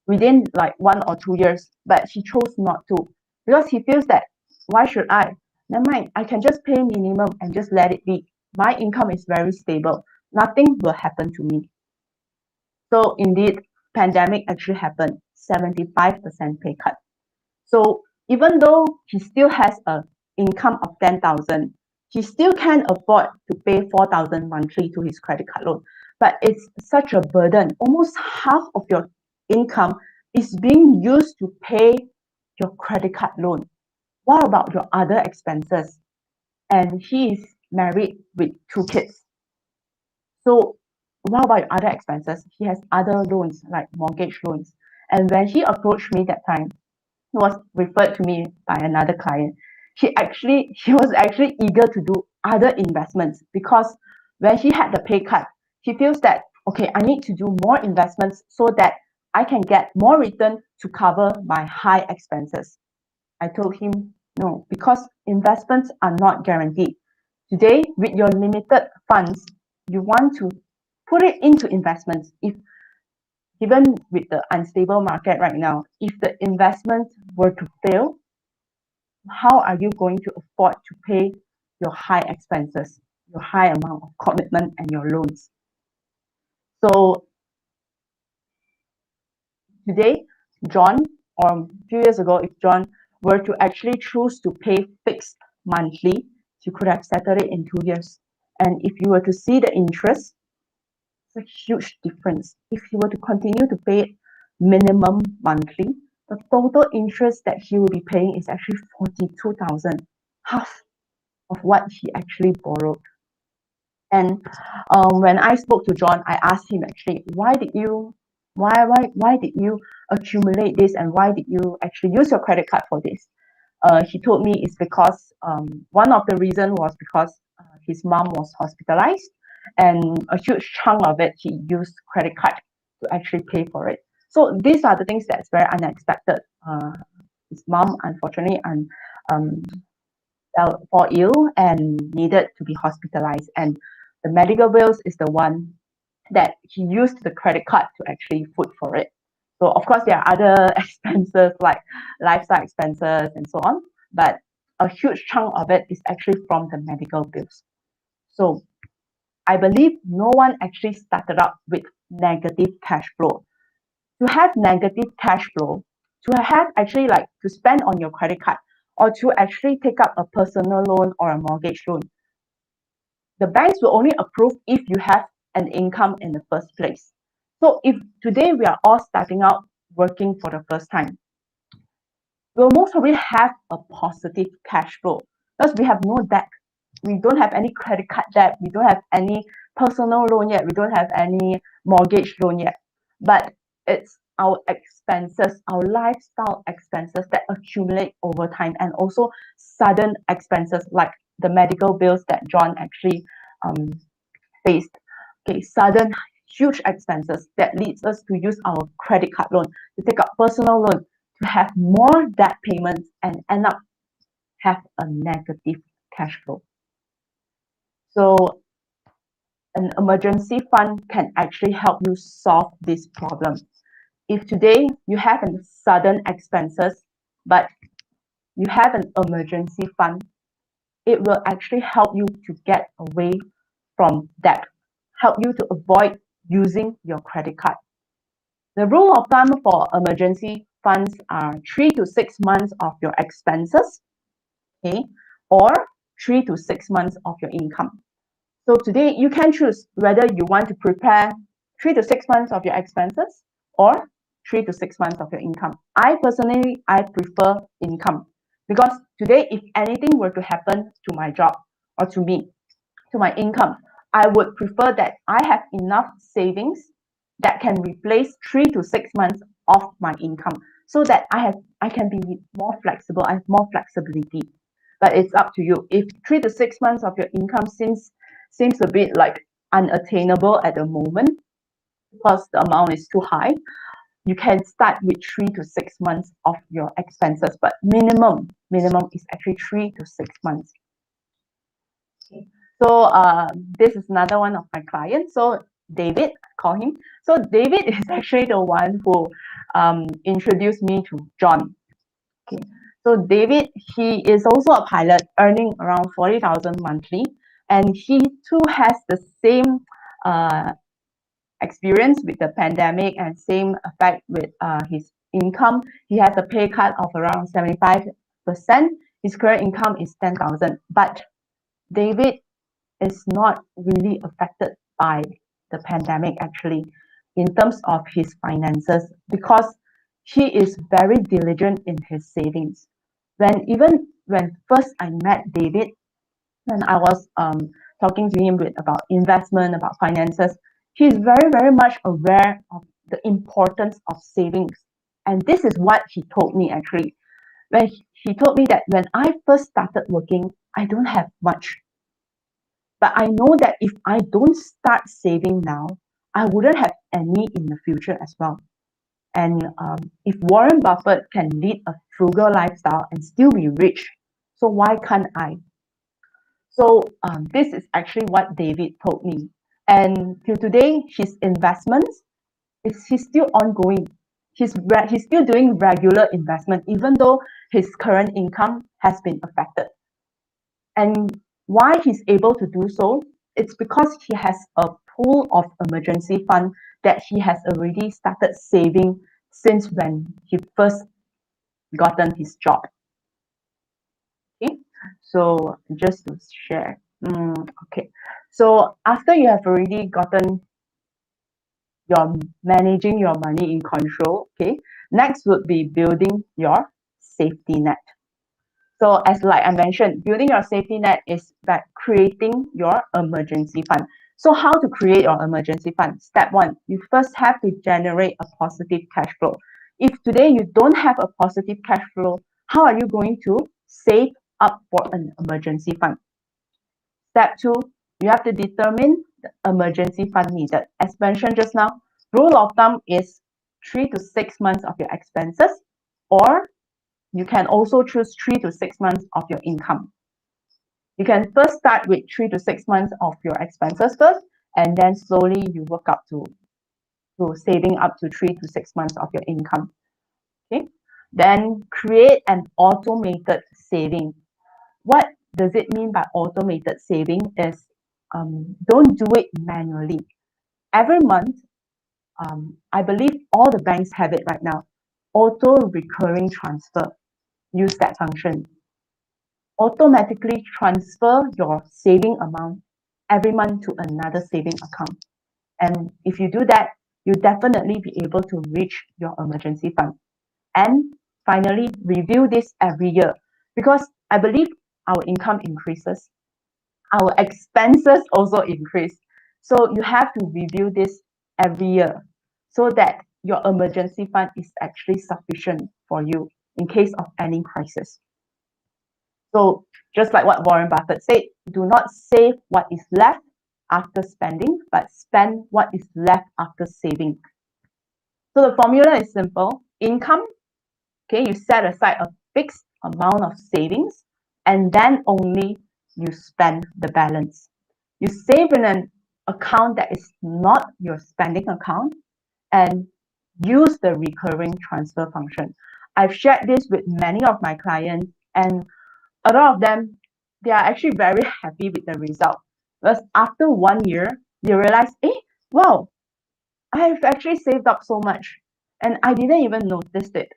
within like 1 or 2 years, but he chose not to because he feels that why should I? Never mind, I can just pay minimum and just let it be. My income is very stable. Nothing will happen to me. So indeed, pandemic actually happened, 75% pay cut. So even though he still has a income of 10,000, he still can afford to pay 4,000 monthly to his credit card loan. But it's such a burden. Almost half of your income is being used to pay your credit card loan. What about your other expenses? And he is married with 2 kids. So what about your other expenses? He has other loans like mortgage loans. And when he approached me that time, he was referred to me by another client. He was actually eager to do other investments because when he had the pay cut, he feels that okay, I need to do more investments so that I can get more return to cover my high expenses. I told him no, because investments are not guaranteed. Today, with your limited funds, you want to put it into investments. If even with the unstable market right now, if the investment were to fail, how are you going to afford to pay your high expenses, your high amount of commitment and your loans? So today, John, or a few years ago, if John were to actually choose to pay fixed monthly, you could have settled it in 2 years. And if you were to see the interest, it's a huge difference. If he were to continue to pay minimum monthly, the total interest that he will be paying is actually 42,000, half of what he actually borrowed. And when I spoke to John, I asked him actually, why did you accumulate this, and why did you actually use your credit card for this? He told me it's because one of the reasons was because his mom was hospitalized, and a huge chunk of it he used credit card to actually pay for it. So these are the things that's very unexpected. His mom unfortunately fall ill and needed to be hospitalized, and the medical bills is the one that he used the credit card to actually foot for it. So of course there are other expenses like lifestyle expenses and so on, but a huge chunk of it is actually from the medical bills. So I believe no one actually started out with negative cash flow. To have negative cash flow, to have actually like to spend on your credit card, or to actually take up a personal loan or a mortgage loan, the banks will only approve if you have an income in the first place. So if today we are all starting out working for the first time, we'll most probably have a positive cash flow because we have no debt. We don't have any credit card debt. We don't have any personal loan yet. We don't have any mortgage loan yet. But it's our expenses, our lifestyle expenses that accumulate over time, and also sudden expenses like the medical bills that John actually faced. Okay, sudden huge expenses that leads us to use our credit card loan, to take up personal loan, to have more debt payments and end up have a negative cash flow. So an emergency fund can actually help you solve this problem. If today you have a sudden expenses, but you have an emergency fund, it will actually help you to get away from debt, help you to avoid using your credit card. The rule of thumb for emergency funds are 3 to 6 months of your expenses, okay, or 3 to 6 months of your income. So today you can choose whether you want to prepare 3 to 6 months of your expenses or 3 to 6 months of your income. I personally, I prefer income because today, if anything were to happen to my job or to me, to my income, I would prefer that I have enough savings that can replace 3 to 6 months of my income so that I can be more flexible. I have more flexibility. But it's up to you. If 3 to 6 months of your income seems a bit like unattainable at the moment because the amount is too high, you can start with 3 to 6 months of your expenses, but minimum is actually 3 to 6 months. Okay. So this is another one of my clients. So David, call him. So David is actually the one who introduced me to John. Okay. So David, he is also a pilot earning around 40,000 monthly, and he too has the same experience with the pandemic and same effect with his income. He has a pay cut of around 75%. His current income is 10,000, but David is not really affected by the pandemic actually in terms of his finances because he is very diligent in his savings. Even when first I met David, when I was talking to him about investment, about finances, he's very much aware of the importance of savings. And this is what he told me actually. When he told me that when I first started working, I don't have much. But I know that if I don't start saving now, I wouldn't have any in the future as well. And if Warren Buffett can lead a frugal lifestyle and still be rich, so why can't I? So this is actually what David told me. And till today, his investments, he's still ongoing. He's still doing regular investment, even though his current income has been affected. And why he's able to do so, it's because he has a pool of emergency fund that he has already started saving since when he first gotten his job. Okay, so just to share. Okay, so after you have already gotten your managing your money in control, okay, next would be building your safety net. So as like I mentioned, building your safety net is by creating your emergency fund. So how to create your emergency fund? Step one, you first have to generate a positive cash flow. If today you don't have a positive cash flow, how are you going to save up for an emergency fund? Step two, you have to determine the emergency fund needed. As mentioned just now, rule of thumb is 3 to 6 months of your expenses, or you can also choose 3 to 6 months of your income. You can first start with 3 to 6 months of your expenses first, and then slowly you work up to saving up to 3 to 6 months of your income. Okay. Then create an automated saving. What does it mean by automated saving is don't do it manually. Every month, I believe all the banks have it right now. Auto recurring transfer. Use that function. Automatically transfer your saving amount every month to another saving account. And if you do that, you definitely be able to reach your emergency fund. And finally, review this every year because I believe our income increases, our expenses also increase. So you have to review this every year so that your emergency fund is actually sufficient for you in case of any crisis. So just like what Warren Buffett said, do not save what is left after spending, but spend what is left after saving. So the formula is simple. Income, okay, you set aside a fixed amount of savings and then only you spend the balance. You save in an account that is not your spending account and use the recurring transfer function. I've shared this with many of my clients, and a lot of them, they are actually very happy with the result. Because after 1 year, you realize, wow, I've actually saved up so much and I didn't even notice it.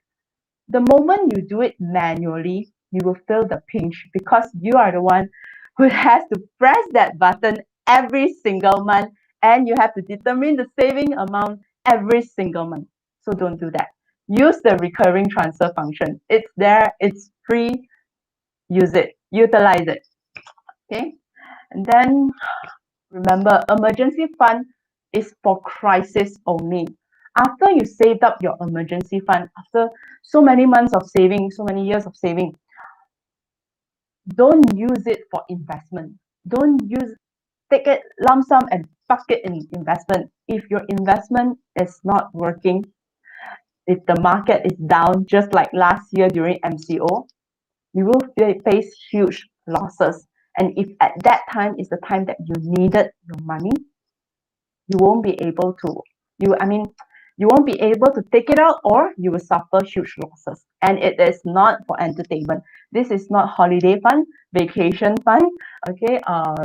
The moment you do it manually, you will feel the pinch because you are the one who has to press that button every single month, and you have to determine the saving amount every single month. So don't do that. Use the recurring transfer function. It's there, it's free. Use it, utilize it. Okay, and then remember, emergency fund is for crisis only. After you saved up your emergency fund, after so many months of saving, so many years of saving, don't use it for investment. Don't take it lump sum and park it in investment. If your investment is not working, if the market is down, just like last year during MCO, you will face huge losses. And if at that time is the time that you needed your money, you won't be able to, you won't be able to take it out, or you will suffer huge losses. And it is not for entertainment. This is not holiday fund, vacation fund, okay,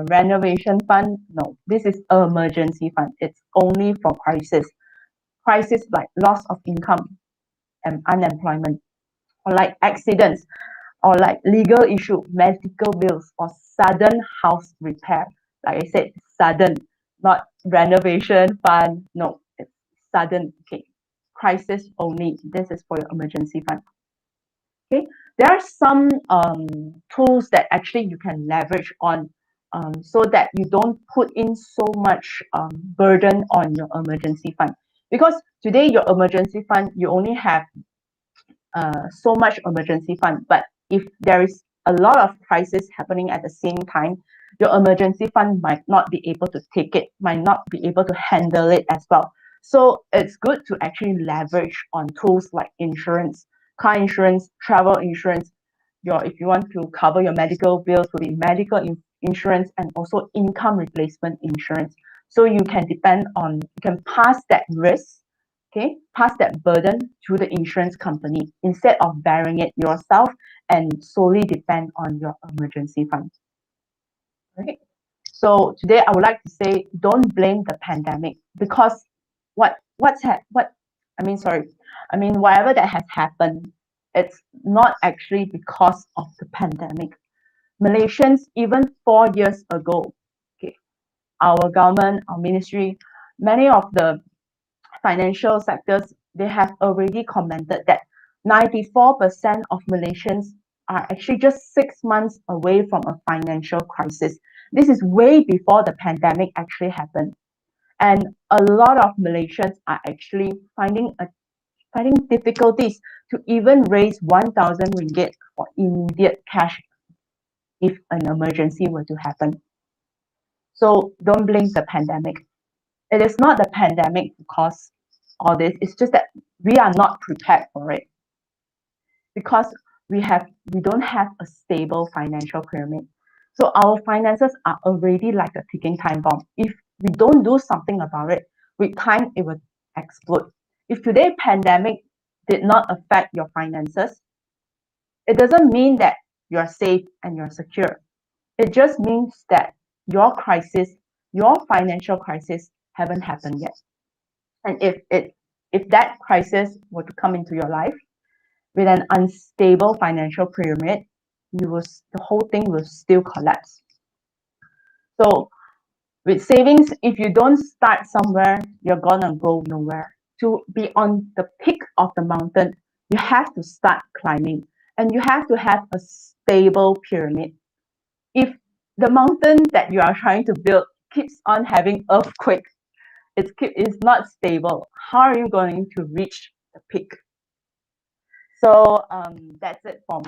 renovation fund. No, this is emergency fund. It's only for crisis. Crisis like loss of income and unemployment, or like accidents, or like legal issue, medical bills, or sudden house repair. Like I said, sudden, not renovation fund. No, it's sudden. Okay, crisis only. This is for your emergency fund. Okay, there are some tools that actually you can leverage on, so that you don't put in so much burden on your emergency fund. Because today your emergency fund, you only have so much emergency fund, but if there is a lot of crisis happening at the same time, your emergency fund might not be able to take it, might not be able to handle it as well. So it's good to actually leverage on tools like insurance, car insurance, travel insurance. If you want to cover your medical bills, will be medical insurance, and also income replacement insurance. So you can you can pass that risk, okay, pass that burden to the insurance company instead of bearing it yourself and solely depend on your emergency fund. Right? So today I would like to say, don't blame the pandemic, because whatever that has happened, it's not actually because of the pandemic. Malaysians, even 4 years ago, okay, our government, our ministry, many of the financial sectors, they have already commented that 94% of Malaysians are actually just 6 months away from a financial crisis. This is way before the pandemic actually happened. And a lot of Malaysians are actually finding difficulties to even raise 1,000 ringgit for immediate cash if an emergency were to happen. So don't blame the pandemic. It is not the pandemic who caused all this. It's just that we are not prepared for it, because we don't have a stable financial pyramid. So our finances are already like a ticking time bomb. If we don't do something about it, with time it will explode. If today pandemic did not affect your finances, it doesn't mean that you're safe and you're secure. It just means that your financial crisis haven't happened yet. And if that crisis were to come into your life with an unstable financial pyramid, the whole thing will still collapse. So with savings, if you don't start somewhere, you're gonna go nowhere. To be on the peak of the mountain, you have to start climbing, and you have to have a stable pyramid. If the mountain that you are trying to build keeps on having earthquake, it's not stable, how are you going to reach the peak? So that's it for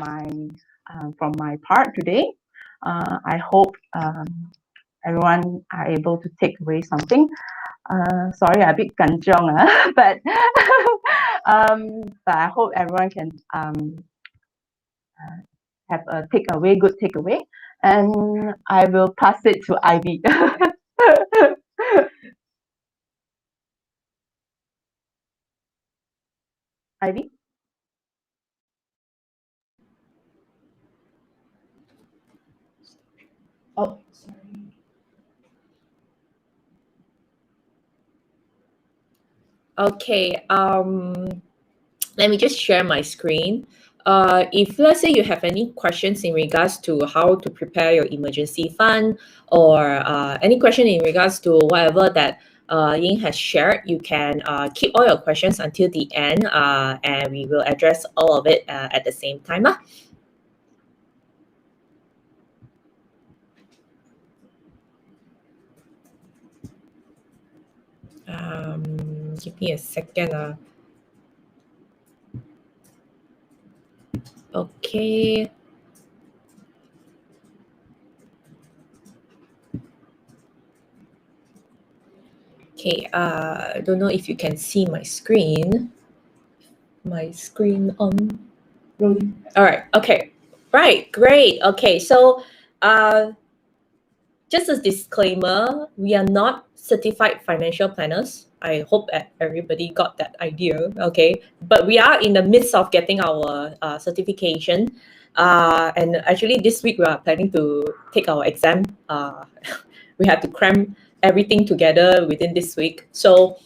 from my part today. I hope everyone are able to take away something. Sorry, I'm a bit kanchong, but but I hope everyone can have a good takeaway, and I will pass it to Ivy. Ivy? Oh, sorry. Okay, let me just share my screen. If let's say you have any questions in regards to how to prepare your emergency fund, or any question in regards to whatever that Ying has shared, you can keep all your questions until the end, and we will address all of it at the same time. Give me a second. Okay. Okay, I don't know if you can see my screen. My screen on. All right, okay. Right, great. Okay, so just a disclaimer, we are not certified financial planners. I hope that everybody got that idea, okay? But we are in the midst of getting our certification. And actually this week we are planning to take our exam. We have to cram everything together within this week. So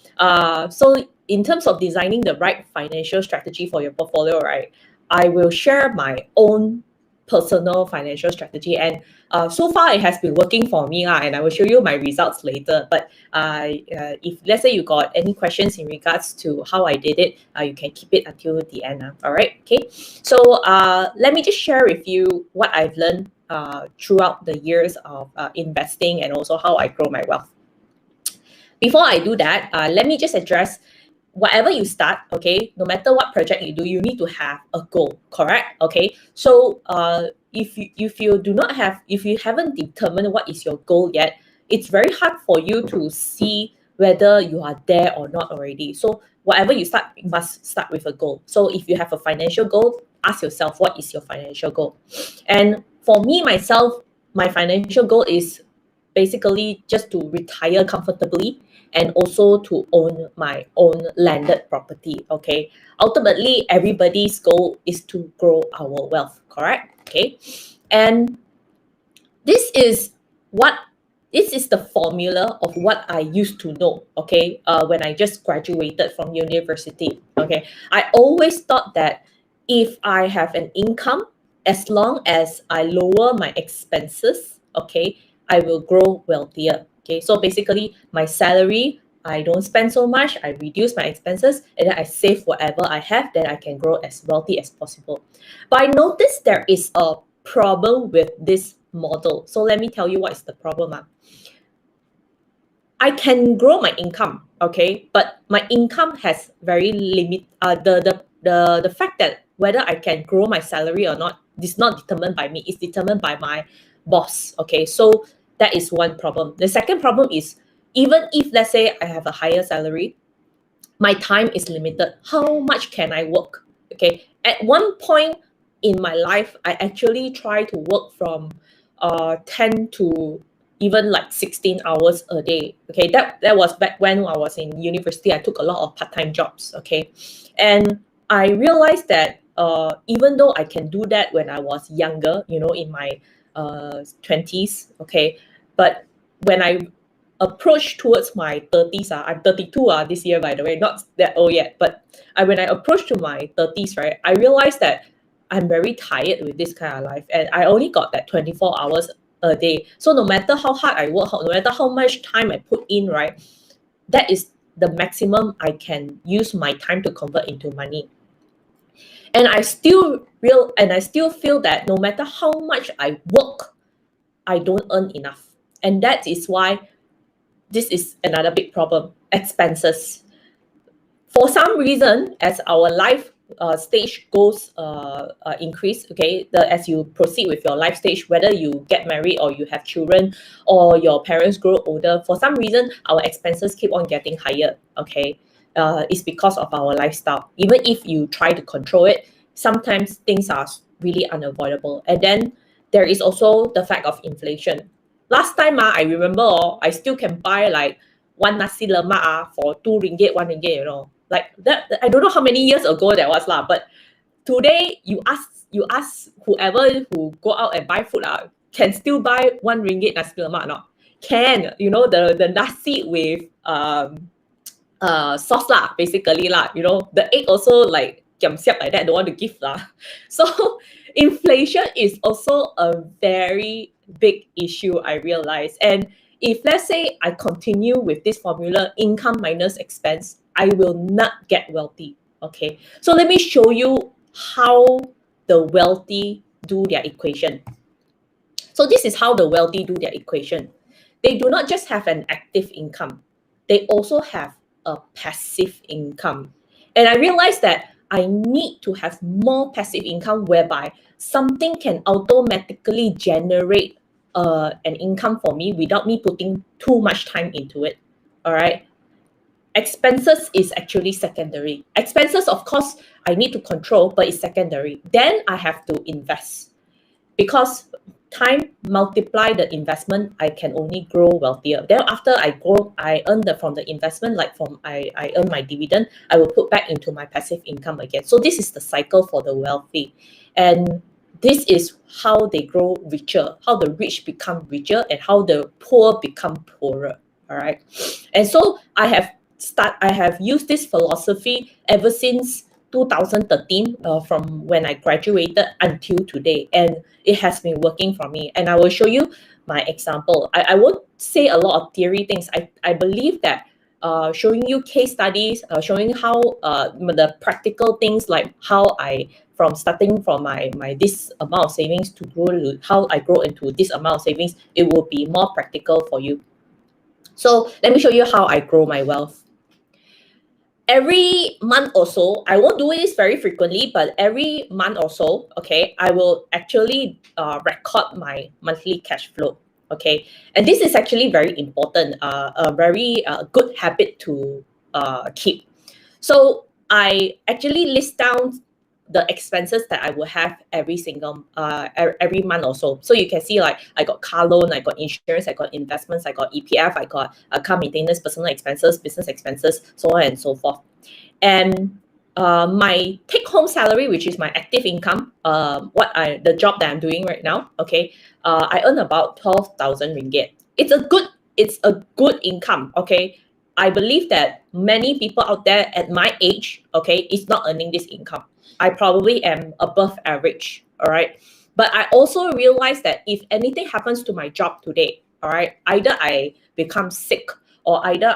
in terms of designing the right financial strategy for your portfolio, right, I will share my own personal financial strategy, and so far it has been working for me, and I will show you my results later. But if let's say you got any questions in regards to how I did it, you can keep it until the end. All right, okay. So let me just share with you what I've learned throughout the years of investing, and also how I grow my wealth. Before I do that, let me just address whatever you start, okay, no matter what project you do, you need to have a goal, correct? Okay, so if you haven't determined what is your goal yet, it's very hard for you to see whether you are there or not already. So whatever you start, you must start with a goal. So if you have a financial goal, ask yourself, what is your financial goal? And for me, myself, my financial goal is basically just to retire comfortably, and also to own my own landed property, okay? Ultimately, everybody's goal is to grow our wealth, correct? Okay, and this is the formula of what I used to know, okay, when I just graduated from university, okay? I always thought that if I have an income, as long as I lower my expenses, okay, I will grow wealthier, okay? So basically, my salary, I don't spend so much, I reduce my expenses, and then I save whatever I have, then I can grow as wealthy as possible. But I noticed there is a problem with this model. So let me tell you what is the problem. I can grow my income, okay, but my income has very limit. The fact that whether I can grow my salary or not is not determined by me. It's determined by my boss. Okay, so that is one problem. The second problem is, even if let's say I have a higher salary, my time is limited. How much can I work? Okay, at one point in my life, I actually try to work from 10 to even like 16 hours a day. Okay, that was back when I was in university. I took a lot of part-time jobs. Okay, and I realized that even though I can do that when I was younger, in my 20s, okay, but when I approach towards my 30s, I'm 32 this year, by the way, not that old yet, but when I approach to my 30s, right, I realized that I'm very tired with this kind of life, and I only got that 24 hours a day. So no matter how hard I work, no matter how much time I put in, right, that is the maximum I can use my time to convert into money. And I still feel that no matter how much I work, I don't earn enough. And that is why this is another big problem: expenses. For some reason, as our life stage goes increase, okay, as you proceed with your life stage, whether you get married or you have children or your parents grow older, for some reason our expenses keep on getting higher, okay. It's because of our lifestyle. Even if you try to control it, sometimes things are really unavoidable. And then there is also the fact of inflation. Last time, I remember, I still can buy like one nasi lemak for 2 ringgit, 1 ringgit, like that. I don't know how many years ago that was lah. But today, you ask whoever who go out and buy food can still buy 1 ringgit nasi lemak, not can, the nasi with sauce lah, basically lah, the egg also like kiam siap like that, don't want to give lah. So inflation is also a very big issue, I realize. And if let's say I continue with this formula, income minus expense, I will not get wealthy. Okay, so let me show you how the wealthy do their equation. So this is how the wealthy do their equation. They do not just have an active income, they also have a passive income. And I realized that I need to have more passive income whereby something can automatically generate an income for me without me putting too much time into it. All right. Expenses is actually secondary. Expenses, of course, I need to control, but it's secondary. Then I have to invest because time multiply the investment, I can only grow wealthier. Then after I grow, I earn from the investment, like from I earn my dividend, I will put back into my passive income again. So this is the cycle for the wealthy. And this is how they grow richer, how the rich become richer and how the poor become poorer. All right. And so I have used this philosophy ever since 2013, from when I graduated until today, and it has been working for me. And I will show you my example. I won't say a lot of theory things. I believe that showing you case studies, showing how the practical things, like how I from starting from my this amount of savings to grow, how I grow into this amount of savings, it will be more practical for you. So let me show you how I grow my wealth. Every month or so, I won't do this very frequently, but every month or so, okay, I will actually record my monthly cash flow, okay? And this is actually very important, a very good habit to keep. So I actually list down the expenses that I will have every month or so. So you can see, like, I got car loan, I got insurance, I got investments, I got EPF, I got car maintenance, personal expenses, business expenses, so on and so forth. And my take-home salary, which is my active income, the job that I'm doing right now, okay, I earn about 12,000 ringgit. It's a good income, okay. I believe that many people out there at my age, okay, is not earning this income. I probably am above average, all right? But I also realize that if anything happens to my job today, all right, either I become sick or either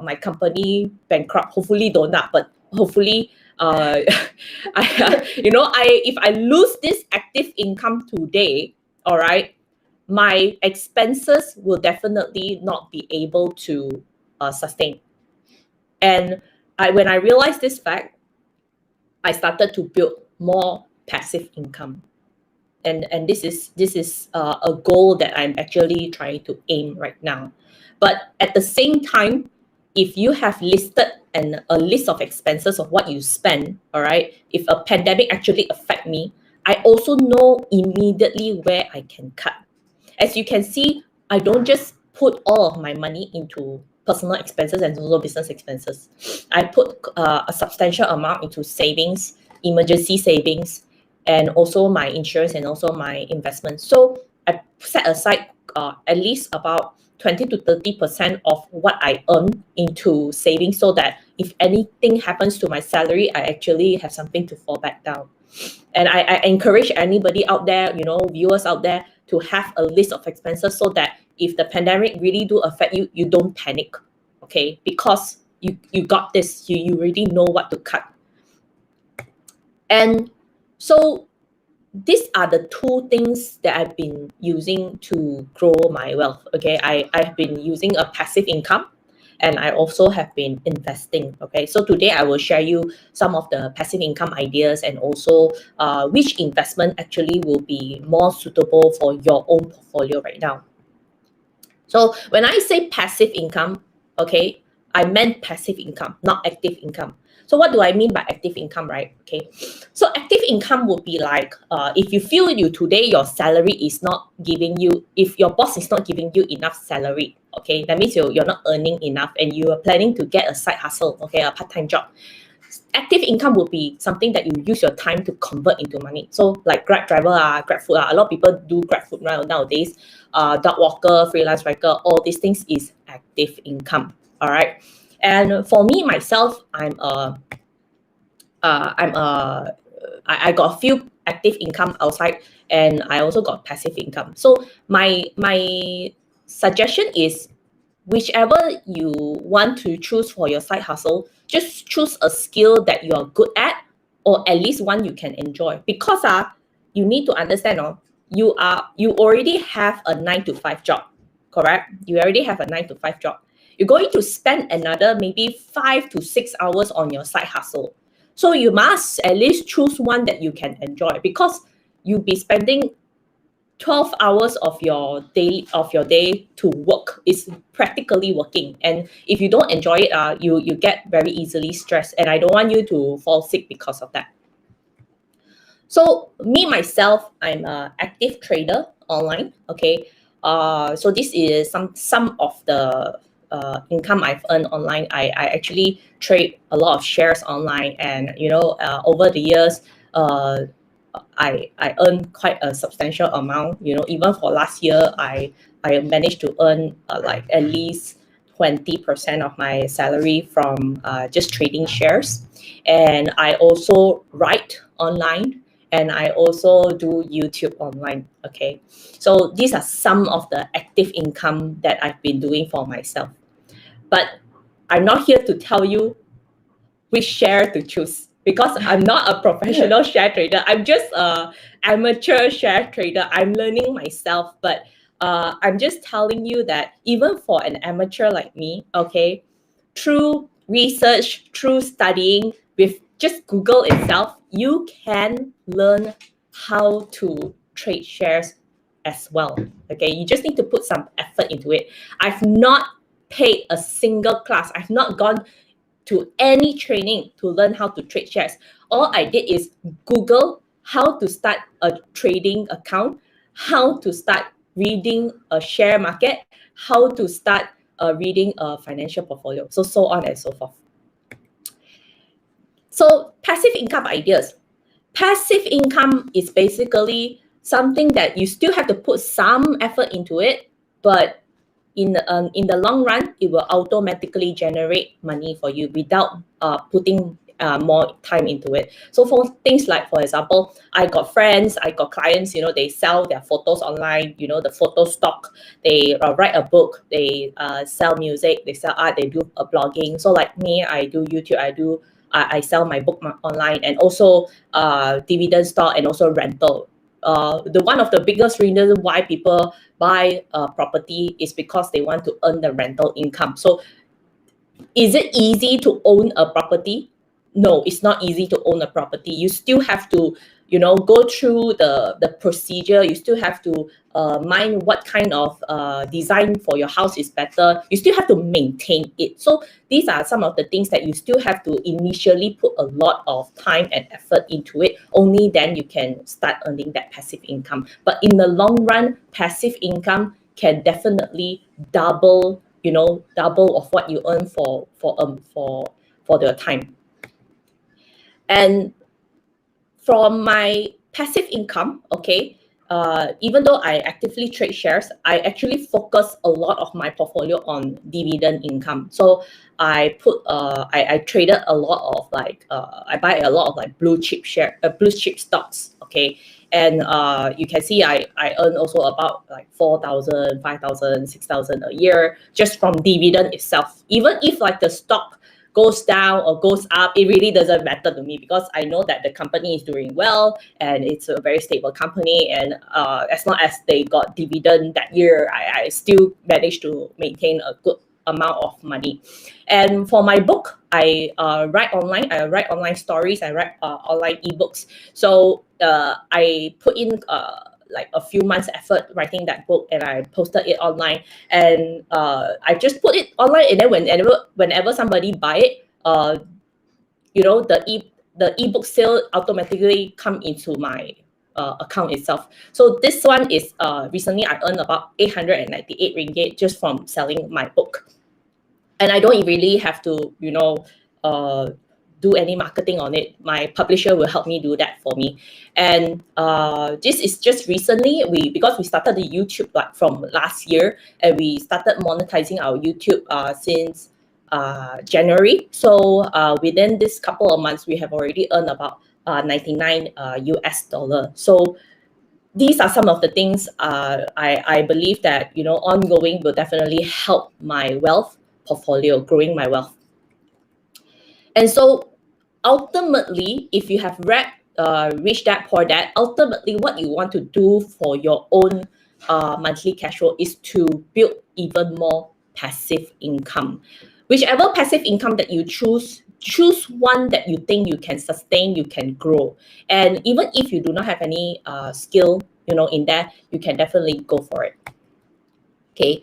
my company bankrupt, hopefully don't not, but hopefully if I lose this active income today, all right, my expenses will definitely not be able to sustain. And when I realized this fact, I started to build more passive income. And this is a goal that I'm actually trying to aim right now. But at the same time, if you have listed a list of expenses of what you spend, all right, if a pandemic actually affect me, I also know immediately where I can cut. As you can see, I don't just put all of my money into personal expenses and also business expenses. I put a substantial amount into savings, emergency savings, and also my insurance and also my investments. So I set aside at least about 20 to 30% of what I earn into savings, so that if anything happens to my salary, I actually have something to fall back down. And I encourage anybody out there, viewers out there, to have a list of expenses, so that if the pandemic really do affect you, you don't panic, okay? Because you got this, you already know what to cut. And so these are the two things that I've been using to grow my wealth, okay? I've been using a passive income, and I also have been investing, okay? So today I will share you some of the passive income ideas, and also which investment actually will be more suitable for your own portfolio right now. So when I say passive income, okay, I meant passive income, not active income. So what do I mean by active income, right? Okay, so active income would be like, if you feel today your salary is not giving you, if your boss is not giving you enough salary, okay, that means you're not earning enough and you are planning to get a side hustle, okay, a part-time job. Active income would be something that you use your time to convert into money. So like Grab driver, Grab food, a lot of people do Grab food nowadays, dog walker, freelance writer, all these things is active income, all right? And for me, myself, I'm a I got a few active income outside, and I also got passive income. So my suggestion is, whichever you want to choose for your side hustle, just choose a skill that you are good at, or at least one you can enjoy. Because you need to understand, you already have a 9 to 5 job, correct? You already have a 9 to 5 job. You're going to spend another maybe 5 to 6 hours on your side hustle. So you must at least choose one that you can enjoy, because you'll be spending 12 hours of your day to work. Is practically working, and if you don't enjoy it, you get very easily stressed, and I don't want you to fall sick because of that. So me myself, I'm an active trader online. Okay, so this is some of the income I've earned online. I actually trade a lot of shares online, and over the years, I earned quite a substantial amount. Even for last year, I managed to earn like at least 20% of my salary from just trading shares. And I also write online, and I also do YouTube online. Okay, so these are some of the active income that I've been doing for myself. But I'm not here to tell you which share to choose, because I'm not a professional share trader. I'm just a amateur share trader. I'm learning myself, but I'm just telling you that even for an amateur like me, okay, through research, through studying, with just Google itself, you can learn how to trade shares as well. Okay, you just need to put some effort into it. I've not paid a single class. I've not gone to any training to learn how to trade shares. All I did is Google how to start a trading account, how to start reading a share market, how to start reading a financial portfolio, so on and so forth. So passive income ideas. Passive income is basically something that you still have to put some effort into it, but in the long run, it will automatically generate money for you without putting more time into it. So for things like, for example, I got friends, I got clients, they sell their photos online, the photo stock, they write a book, they sell music, they sell art, they do blogging. So like me, I do YouTube, I sell my book online, and also dividend stock, and also rental. The one of the biggest reasons why people buy a property is because they want to earn the rental income. So is it easy to own a property? No, it's not easy to own a property. You still have to, go through the procedure. You still have to mind what kind of design for your house is better. You still have to maintain it. So these are some of the things that you still have to initially put a lot of time and effort into it. Only then you can start earning that passive income. But in the long run, passive income can definitely double of what you earn for the time. And from my passive income, okay, even though I actively trade shares, I actually focus a lot of my portfolio on dividend income. So I traded a lot of I buy a lot of like blue chip stocks, okay. And you can see I earn also about like 4,000, 5,000, 6,000 a year just from dividend itself. Even if like the stock goes down or goes up, it really doesn't matter to me, because I know that the company is doing well and it's a very stable company. And as long as they got dividend that year, I still managed to maintain a good amount of money. And for my book, I write online. I write online stories. I write online ebooks. So I put in like a few months effort writing that book, and I posted it online. And I just put it online, and then whenever somebody buy it, the ebook sale automatically come into my account itself. So this one is recently I earned about 898 ringgit just from selling my book. And I don't really have to do any marketing on it. My publisher will help me do that for me. And this is just recently, because we started the YouTube from last year, and we started monetizing our YouTube since January. So within this couple of months, we have already earned about 99 US dollar. So these are some of the things I believe that ongoing will definitely help my wealth portfolio, growing my wealth. And so ultimately, if you have reached that point, that ultimately what you want to do for your own monthly cash flow is to build even more passive income. Whichever passive income that you choose one that you think you can sustain, you can grow. And even if you do not have any skill, in there, you can definitely go for it. Okay.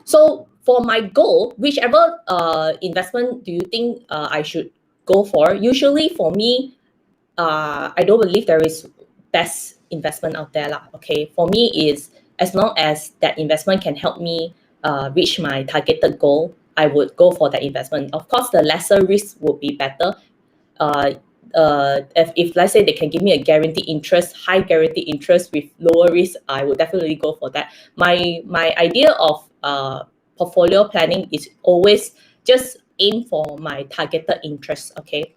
So for my goal, whichever investment do you think I should go for? Usually for me, I don't believe there is best investment out there lah. Okay, for me is as long as that investment can help me reach my targeted goal, I would go for that investment. Of course, the lesser risk would be better. If let's say they can give me a guaranteed interest, high guaranteed interest with lower risk, I would definitely go for that. My idea of portfolio planning is always just aim for my targeted interest. Okay.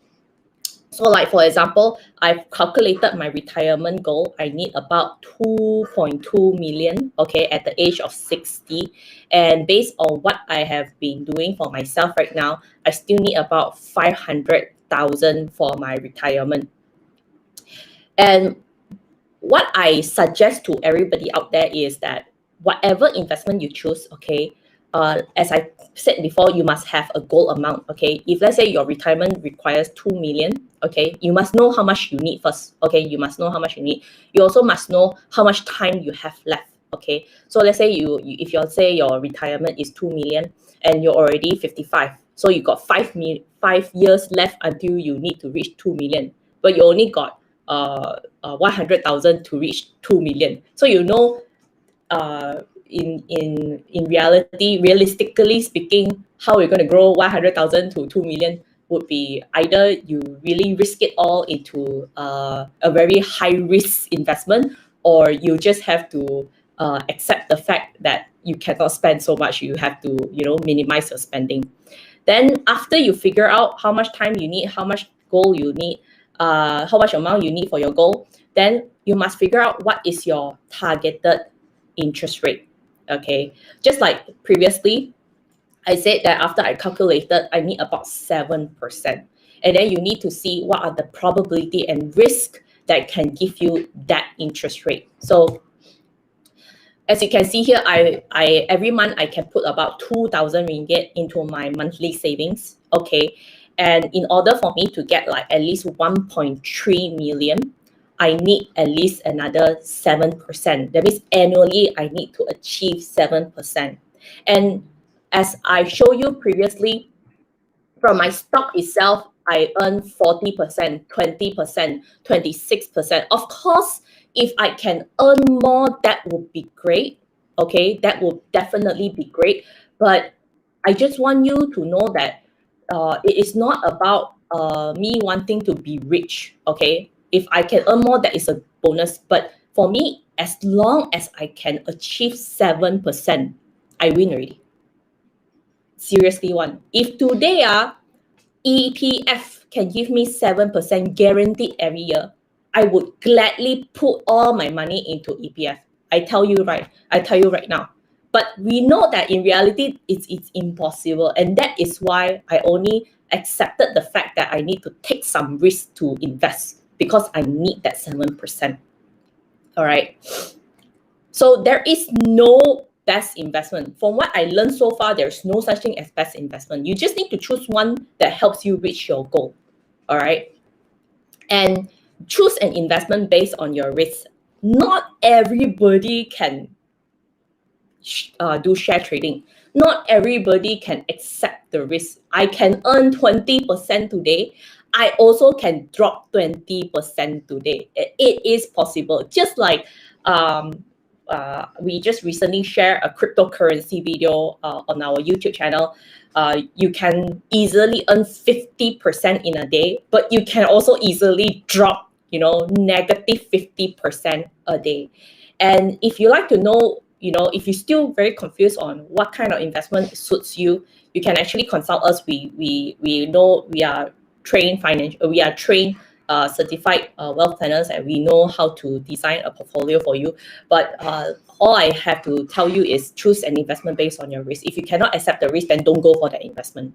So like for example, I've calculated my retirement goal. I need about 2.2 million, okay, at the age of 60. And based on what I have been doing for myself right now, I still need about 500,000 for my retirement. And what I suggest to everybody out there is that whatever investment you choose, okay, as I said before, you must have a goal amount, okay? If let's say your retirement requires 2 million, okay, you must know how much you need first, okay? You must know how much you need. You also must know how much time you have left, okay? So let's say if you say your retirement is 2 million and you're already 55, so you got 5 years left until you need to reach 2 million, but you only got 100,000 to reach 2 million. So in reality, realistically speaking, how we're going to grow 100,000 to 2 million would be either you really risk it all into a very high risk investment, or you just have to accept the fact that you cannot spend so much. You have to minimize your spending. Then after you figure out how much time you need, how much goal you need, how much amount you need for your goal, then you must figure out what is your targeted interest rate. Okay, just like previously, I said that after I calculated, I need about 7%. And then you need to see what are the probability and risk that can give you that interest rate. So as you can see here, I every month I can put about 2,000 ringgit into my monthly savings. Okay. And in order for me to get like at least 1.3 million, I need at least another 7%. That means annually I need to achieve 7%. And as I showed you previously, from my stock itself, I earn 40%, 20%, 26%. Of course, if I can earn more, that would be great. Okay, that would definitely be great. But I just want you to know that it is not about me wanting to be rich. Okay, if I can earn more, that is a bonus. But for me, as long as I can achieve 7%, I win already. Seriously, one. If today EPF can give me 7% guaranteed every year, I would gladly put all my money into EPF. I tell you right now. But we know that in reality, it's impossible. And that is why I only accepted the fact that I need to take some risk to invest, because I need that 7%. All right. So there is no best investment. From what I learned so far, there's no such thing as best investment. You just need to choose one that helps you reach your goal. All right. And choose an investment based on your risk. Not everybody can do share trading. Not everybody can accept the risk. I can earn 20% today. I also can drop 20% today. It is possible. Just like we just recently shared a cryptocurrency video on our YouTube channel. You can easily earn 50% in a day, but you can also easily drop, negative 50% a day. And if you like to know if you're still very confused on what kind of investment suits you, you can actually consult us. We know we are trained certified wealth planners, and we know how to design a portfolio for you. But all I have to tell you is choose an investment based on your risk. If you cannot accept the risk, then don't go for that investment.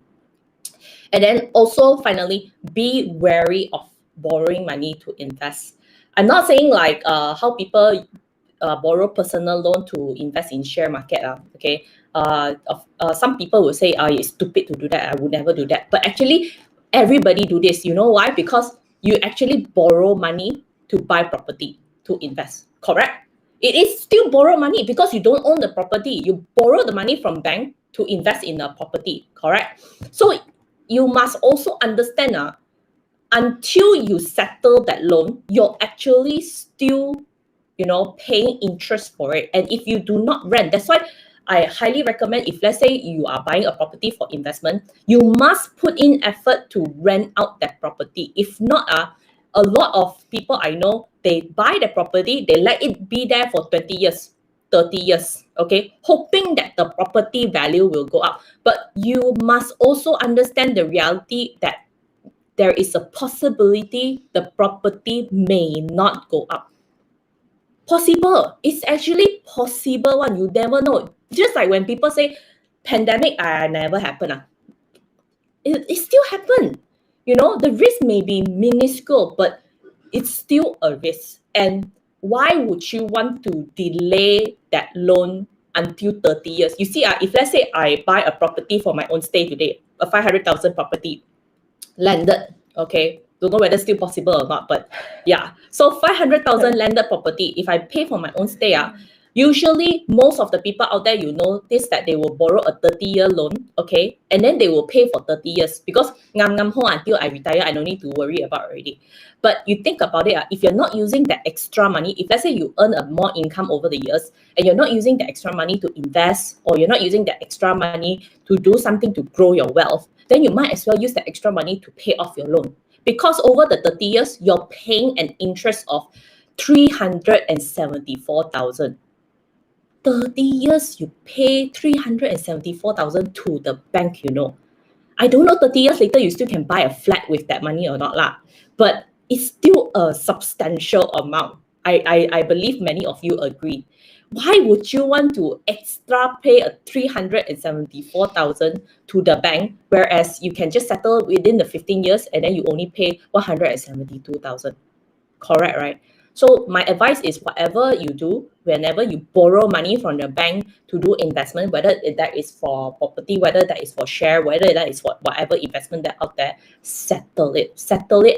And then also, finally, be wary of borrowing money to invest. I'm not saying like how people borrow personal loan to invest in share market. Okay, some people will say, it's stupid to do that. I would never do that. But actually, everybody do this. You know why? Because you actually borrow money to buy property to invest. Correct? It is still borrow money because you don't own the property. You borrow the money from bank to invest in a property. Correct? So you must also understand until you settle that loan, you're actually still paying interest for it. And if you do not rent, that's why I highly recommend, if let's say you are buying a property for investment, you must put in effort to rent out that property. If not, a lot of people I know, they buy the property, they let it be there for 20 years, 30 years, okay, hoping that the property value will go up. But you must also understand the reality that there is a possibility the property may not go up. Possible. It's actually possible one. You never know. Just like when people say pandemic never happen. It still happen. The risk may be minuscule, but it's still a risk. And why would you want to delay that loan until 30 years? You see, if let's say I buy a property for my own stay today, a 500,000 property, landed, okay, don't know whether it's still possible or not, but yeah. So 500,000 landed property, if I pay for my own stay, usually most of the people out there, notice that they will borrow a 30-year loan, okay, and then they will pay for 30 years because until I retire, I don't need to worry about already. But you think about it, if you're not using that extra money, if let's say you earn a more income over the years and you're not using the extra money to invest, or you're not using that extra money to do something to grow your wealth, then you might as well use the extra money to pay off your loan. Because over the 30 years, you're paying an interest of 374,000. 30 years, you pay 374,000 to the bank, I don't know 30 years later, you still can buy a flat with that money or not, but it's still a substantial amount. I believe many of you agree. Why would you want to extra pay a 374,000 to the bank, whereas you can just settle within the 15 years and then you only pay 172,000? Correct, right? So my advice is, whatever you do, whenever you borrow money from the bank to do investment, whether that is for property, whether that is for share, whether that is for whatever investment that out there, settle it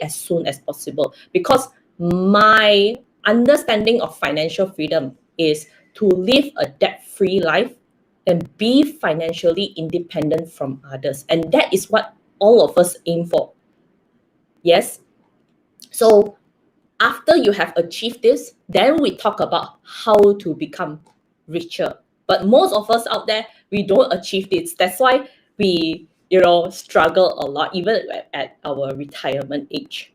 as soon as possible. Because my understanding of financial freedom is to live a debt-free life and be financially independent from others. And that is what all of us aim for. Yes? So after you have achieved this, then we talk about how to become richer. But most of us out there, we don't achieve this. That's why we, struggle a lot, even at our retirement age.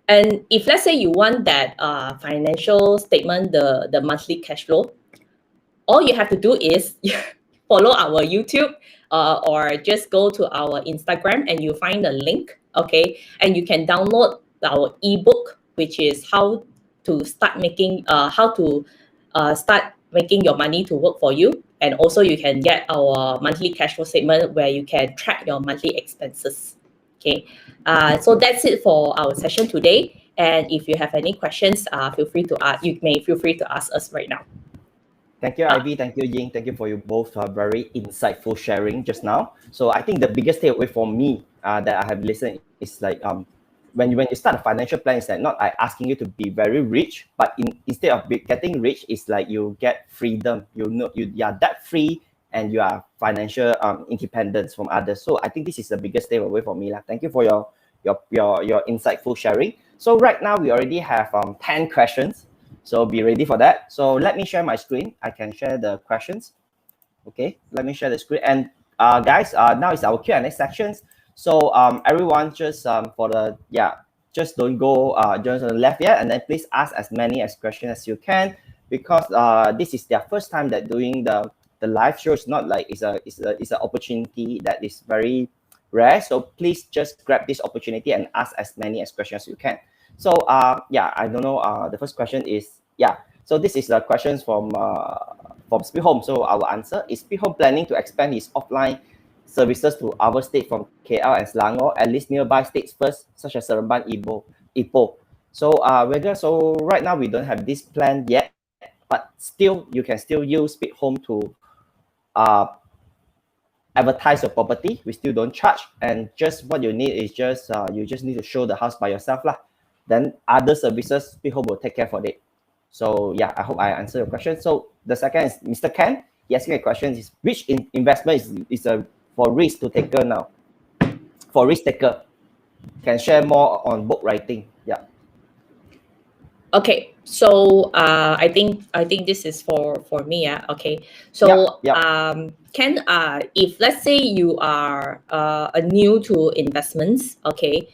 And if let's say you want that financial statement, the monthly cash flow, all you have to do is follow our YouTube or just go to our Instagram and you find the link, okay? And you can download our ebook, which is how to start making your money to work for you. And also you can get our monthly cash flow statement where you can track your monthly expenses. Okay, so that's it for our session today. And if you have any questions, feel free to ask us right now. Thank you, Ivy. Thank you, Ying. Thank you for you both very insightful sharing just now. So I think the biggest takeaway for me that I have listened is like when you start a financial plan, it's like not asking you to be very rich, but instead of getting rich, it's like you get freedom. You are debt free and you are financial independence from others. So I think this is the biggest takeaway for me. Thank you for your insightful sharing. So right now we already have 10 questions. So be ready for that. So let me share my screen. I can share the questions. Okay, let me share the screen. And guys, now it's our Q&A sections. So everyone just just don't go just on the left yet, and then please ask as many questions as you can. because this is their first time that doing the live show. It's not like it's an opportunity that is very rare. So please just grab this opportunity and ask as many as questions as you can. So yeah, I don't know. The first question is, yeah. So this is the questions from SpeedHome. So I will answer. Is SpeedHome planning to expand its offline services to other states from KL and Selangor, at least nearby states first, such as Seremban, Ipoh? So so right now we don't have this plan yet, but still you can still use SpeedHome to advertise your property. We still don't charge, and just what you need is just you just need to show the house by yourself lah. Then other services SpeedHome will take care for it. So yeah, I hope I answer your question. So the second is Mr. Ken. He asking a question is, which investment is a for risk to taker now? For risk taker, can share more on book writing. Yeah. Okay, so I think this is for me. Okay, so Ken, if let's say you are new to investments, okay,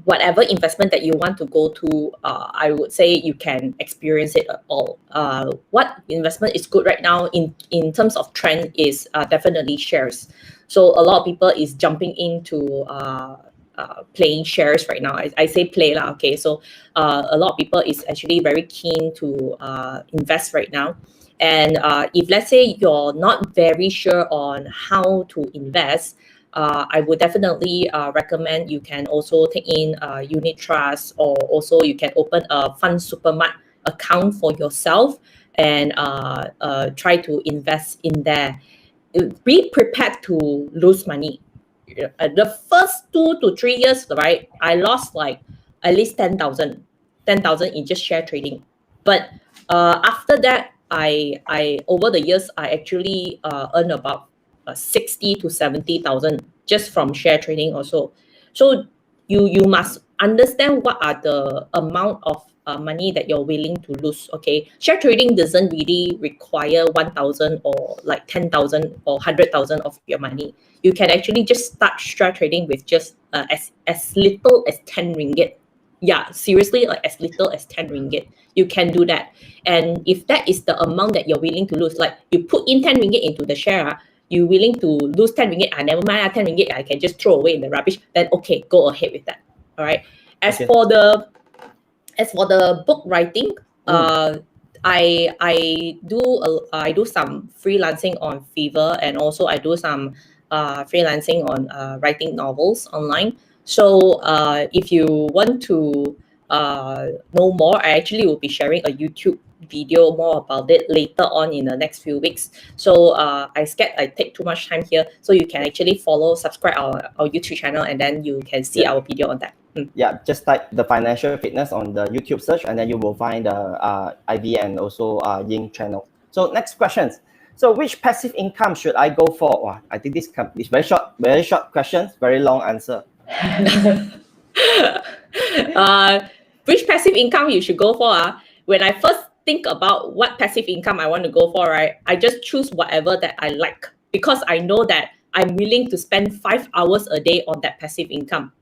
whatever investment that you want to go to, I would say you can experience it all. What investment is good right now in terms of trend is definitely shares. So a lot of people is jumping into playing shares right now. I say play lah. Okay, so a lot of people is actually very keen to invest right now. And if let's say you're not very sure on how to invest, I would definitely recommend you can also take in unit trust, or also you can open a fund supermart account for yourself and try to invest in there. Be prepared to lose money. The first 2 to 3 years, right, I lost like at least 10,000 in just share trading. But after that, I over the years, I actually earn about 60 to 70,000 just from share trading also. So you must understand what are the amount of money that you're willing to lose. Okay, share trading doesn't really require 1,000 or like 10,000 or 100,000 of your money. You can actually just start share trading with just as little as 10 ringgit. Yeah, seriously, like as little as 10 ringgit. You can do that. And if that is the amount that you're willing to lose, like you put in 10 ringgit into the share, you're willing to lose 10 ringgit, never mind, 10 ringgit, I can just throw away in the rubbish, then okay, go ahead with that. All right. As for the book writing, I do some freelancing on Fiverr, and also I do some freelancing on writing novels online. So if you want to know more, I actually will be sharing a YouTube video more about it later on in the next few weeks. So I scared I take too much time here, so you can actually subscribe our YouTube channel, and then you can see our video on that. Yeah, just type the financial fitness on the YouTube search, and then you will find the IVY and also Ying channel. So next questions. So which passive income should I go for? Wow, I think this is very short questions, very long answer. Which passive income you should go for? When I first think about what passive income I want to go for, right, I just choose whatever that I like, because I know that I'm willing to spend 5 hours a day on that passive income.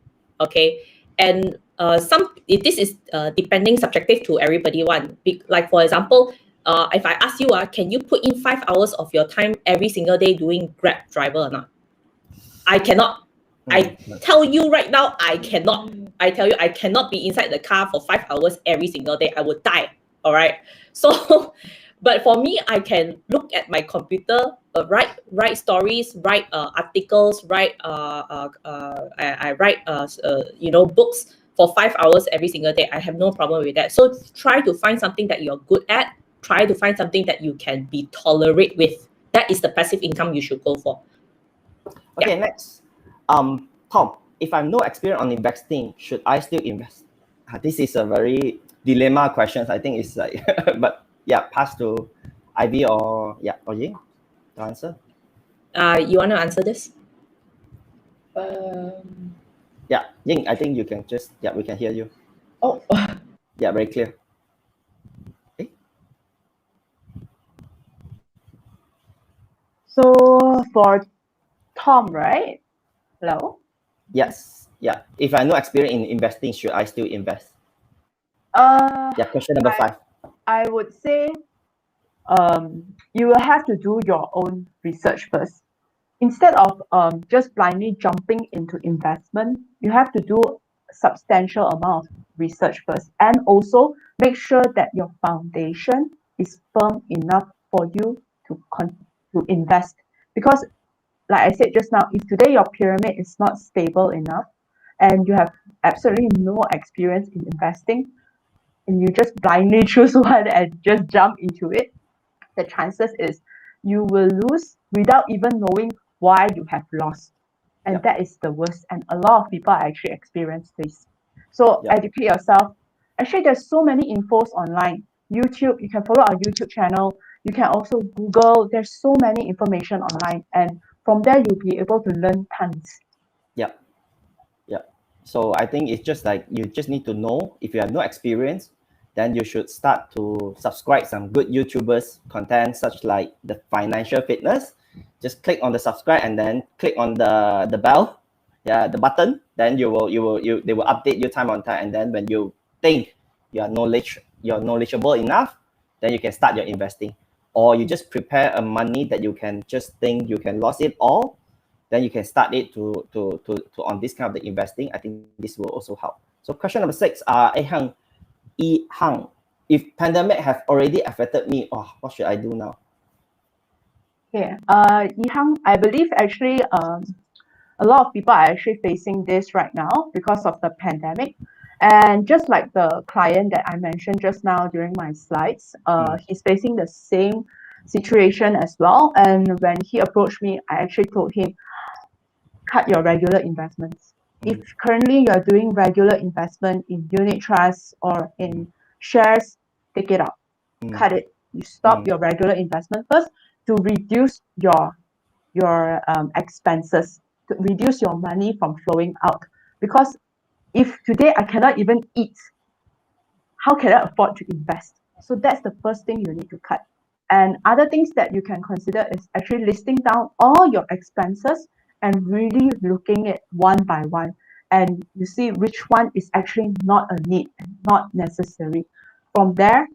Okay, and this is depending subjective to everybody one. Like for example, if I ask you, can you put in 5 hours of your time every single day doing Grab driver or not? I cannot. I tell you right now, I cannot. I tell you, I cannot be inside the car for 5 hours every single day. I would die. All right. So, but for me, I can look at my computer, write stories, write articles, I write books for 5 hours every single day. I have no problem with that. So try to find something that you're good at. Try to find something that you can be tolerate with. That is the passive income you should go for. Okay, next. Tom, if I'm no experience on investing, should I still invest? This is a very dilemma question. I think it's like, but yeah, pass to IVY or Ying to answer. You want to answer this? Yeah, Ying, I think you can just, we can hear you. Oh. Yeah, very clear. Okay. So for Tom, right? Hello? Yes. Yeah. If I no experience in investing, should I still invest? Yeah, question number 5. I would say you will have to do your own research first. Instead of just blindly jumping into investment, you have to do substantial amount of research first, and also make sure that your foundation is firm enough for you to invest. Because, like I said just now, if today your pyramid is not stable enough and you have absolutely no experience in investing, and you just blindly choose one and just jump into it, the chances is you will lose without even knowing why you have lost. And Yep. that is the worst. And a lot of people actually experience this. So Yep. educate yourself. Actually, there's so many infos online. YouTube, you can follow our YouTube channel. You can also Google. There's so many information online. And from there, you'll be able to learn tons. Yeah. So I think it's just like you just need to know. If you have no experience, then you should start to subscribe some good YouTubers content such like the financial fitness. Just click on the subscribe and then click on the bell, the button. Then they will update you time on time. And then when you think you're knowledgeable enough, then you can start your investing. Or you just prepare a money that you can just think you can lose it all, then you can start it to on this kind of the investing. I think this will also help. So question number 6, Hang, if pandemic have already affected me, what should I do now? Okay, Yihang, I believe actually a lot of people are actually facing this right now because of the pandemic. And just like the client that I mentioned just now during my slides, he's facing the same situation as well. And when he approached me, I actually told him, cut your regular investments. If currently you're doing regular investment in unit trusts or in shares, take it out, cut it. You stop your regular investment first to reduce your expenses, to reduce your money from flowing out. Because if today I cannot even eat, how can I afford to invest? So that's the first thing you need to cut. And other things that you can consider is actually listing down all your expenses and really looking at one by one. And you see which one is actually not a need and not necessary. From there,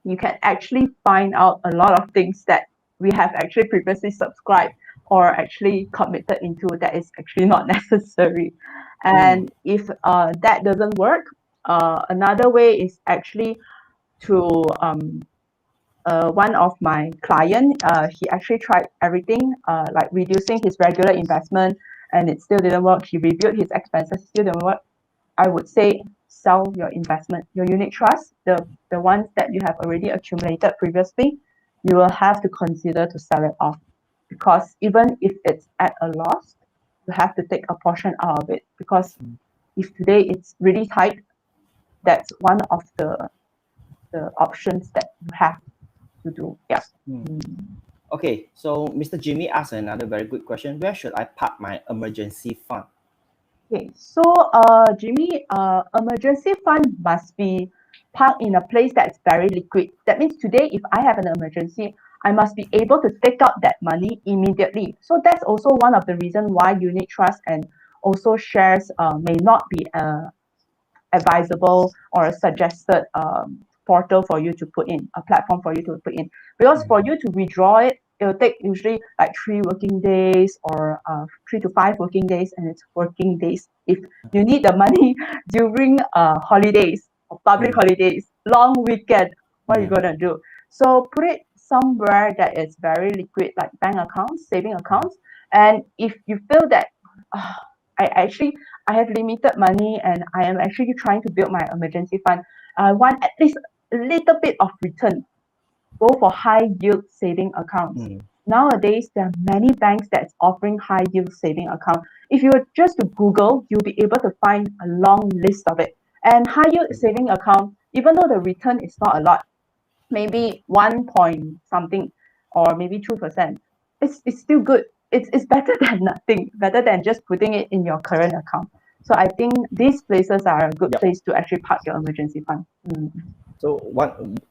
you can actually find out a lot of things that we have actually previously subscribed or actually committed into that is actually not necessary. And if that doesn't work, another way is actually to one of my client, he actually tried everything, like reducing his regular investment, and it still didn't work. He reviewed his expenses, still didn't work. I would say sell your investment, your unit trust, the ones that you have already accumulated previously. You will have to consider to sell it off, because even if it's at a loss, you have to take a portion out of it, because if today it's really tight, that's one of the options that you have to do. Yeah. Okay, so Mr. Jimmy asked another very good question. Where should I park my emergency fund? Okay, so Jimmy, emergency fund must be parked in a place that's very liquid. That means today, if I have an emergency, I must be able to take out that money immediately. So that's also one of the reasons why unit trust and also shares may not be advisable or a suggested portal for you to put in, a platform for you to put in. Because for you to withdraw it, it will take usually like 3 working days or 3 to 5 working days, and it's working days. If you need the money during holidays or public holidays, long weekend, what are you gonna do? So put it somewhere that is very liquid, like bank accounts, saving accounts. And if you feel that I have limited money and I am actually trying to build my emergency fund, I want at least a little bit of return, go for high yield saving accounts. Nowadays, there are many banks that's offering high yield saving account. If you were just to Google, you'll be able to find a long list of it. And high yield saving account, even though the return is not a lot, maybe 1 point something or maybe 2%, it's still good. It's better than nothing, better than just putting it in your current account. So I think these places are a good place to actually park your emergency fund. So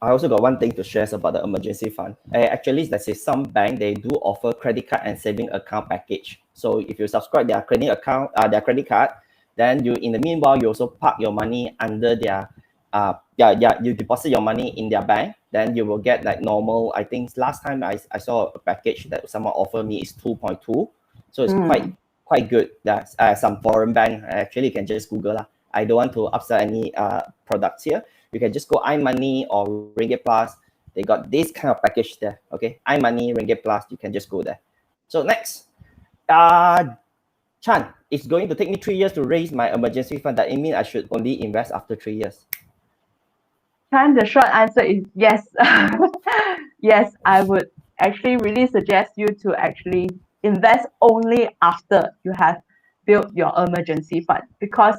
I also got one thing to share about the emergency fund. Actually, let's say some bank, they do offer credit card and saving account package. So if you subscribe their credit card, then you in the meanwhile you also park your money under their you deposit your money in their bank, then you will get like normal. I think last time I saw a package that someone offered me is 2.2, so it's quite good. That's some foreign bank. Actually, you can just Google lah. I don't want to upsell any products here. You can just go iMoney or Ringgit Plus. They got this kind of package there. Okay, iMoney, Ringgit Plus. You can just go there. So next, Chan, it's going to take me 3 years to raise my emergency fund. That it means I should only invest after 3 years. Chan, the short answer is yes. Yes, I would actually really suggest you to actually invest only after you have built your emergency fund, because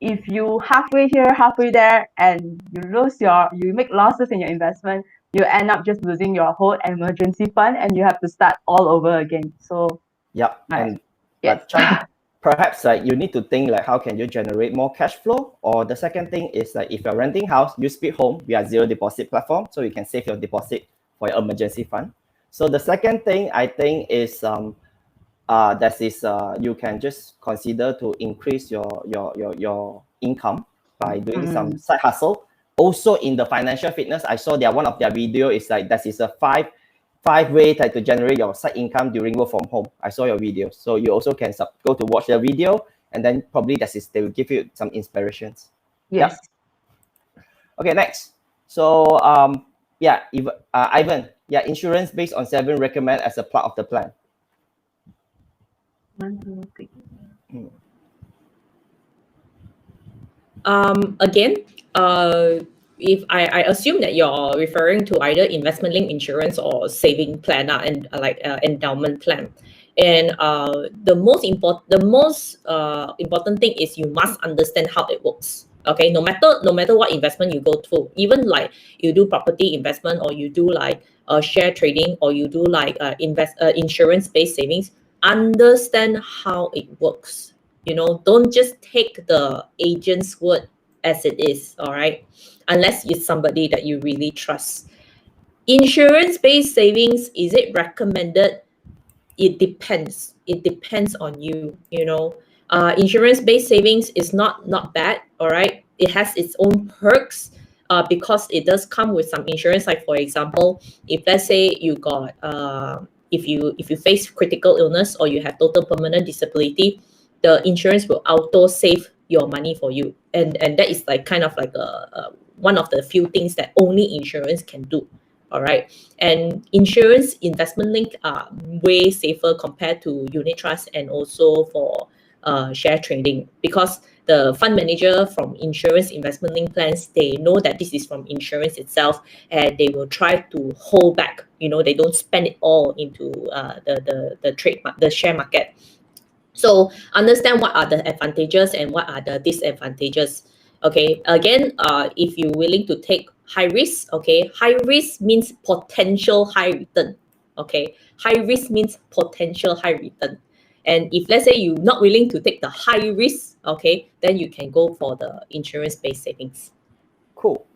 if you halfway here, halfway there, and you make losses in your investment, you end up just losing your whole emergency fund, and you have to start all over again. So yeah, right. But Chan, perhaps like you need to think like how can you generate more cash flow, or the second thing is like if you're renting house, use SpeedHome. We are zero deposit platform, so you can save your deposit for your emergency fund. So the second thing I think is you can just consider to increase your income by doing some side hustle. Also in the financial fitness, I saw one of their video is like that is a five way to generate your side income during work from home. I saw your video, so you also can go to watch the video, and then probably they will give you some inspirations. Yes. Yep. Okay, next. So Ivan, insurance based on 7 recommend as a part of the plan. 1, 2, 3. Again, if I assume that you're referring to either investment-linked insurance or saving plan and endowment plan, and the most important thing is you must understand how it works. Okay, no matter what investment you go through, even like you do property investment, or you do like share trading, or you do like insurance-based savings, understand how it works. Don't just take the agent's word as it is, all right? Unless it's somebody that you really trust. Insurance-based savings, is it recommended? It depends. It depends on you. Insurance-based savings is not bad, all right? It has its own perks because it does come with some insurance. Like for example, if let's say you got if you face critical illness or you have total permanent disability, the insurance will auto save your money for you, and that is like kind of like one of the few things that only insurance can do. All right, and insurance investment link are way safer compared to unit trust and also for share trading, because the fund manager from insurance investment link plans, they know that this is from insurance itself, and they will try to hold back. They don't spend it all into the share market. So understand what are the advantages and what are the disadvantages. Okay, again, if you're willing to take high risk, okay, high risk means potential high return. Okay, high risk means potential high return. And if let's say you're not willing to take the high risk, okay, then you can go for the insurance-based savings. Cool.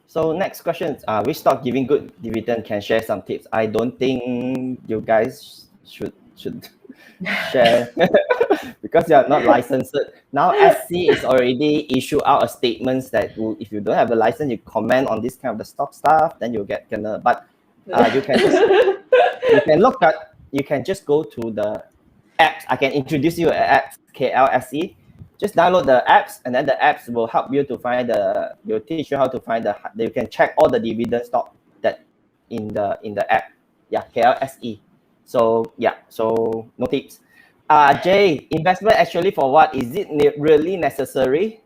So next question, which stock giving good dividend? Can share some tips? I don't think you guys should share because you are not licensed. Now SC is already issued out a statements that if you don't have a license, you comment on this kind of the stock stuff, then you'll get kena. But you can just go to the apps. I can introduce you an app, KLSE. Just download the apps, and then the apps will help you to find will teach you how to find you can check all the dividend stock that in the app. Yeah, KLSE. So no tips. Jay, investment actually for what? Is it really necessary?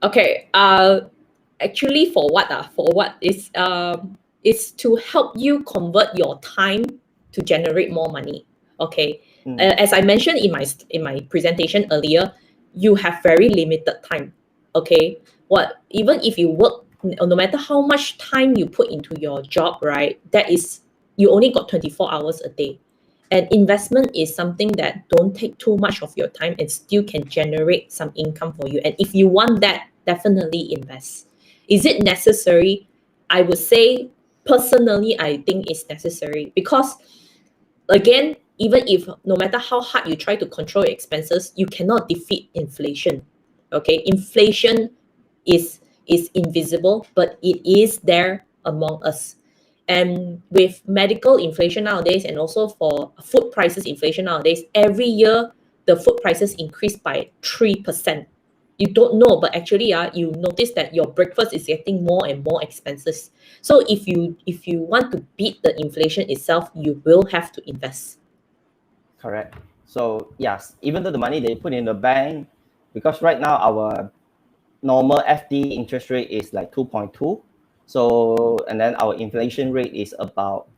Okay. Actually for what? For what is to help you convert your time to generate more money. Okay. As I mentioned in my presentation earlier, you have very limited time. Okay. Even if you work, no matter how much time you put into your job, right? You only got 24 hours a day. And investment is something that don't take too much of your time and still can generate some income for you. And if you want that, definitely invest. Is it necessary? I would say personally, I think it's necessary, because again, even if no matter how hard you try to control your expenses, you cannot defeat inflation. Okay, inflation is is invisible, but it is there among us. And with medical inflation nowadays, and also for food prices inflation nowadays, every year the food prices increase by 3%. You don't know, but actually, you notice that your breakfast is getting more and more expensive. So if you want to beat the inflation itself, you will have to invest. Correct. So yes, even though the money they put in the bank, because right now our normal FD interest rate is like 2.2. So, and then our inflation rate is about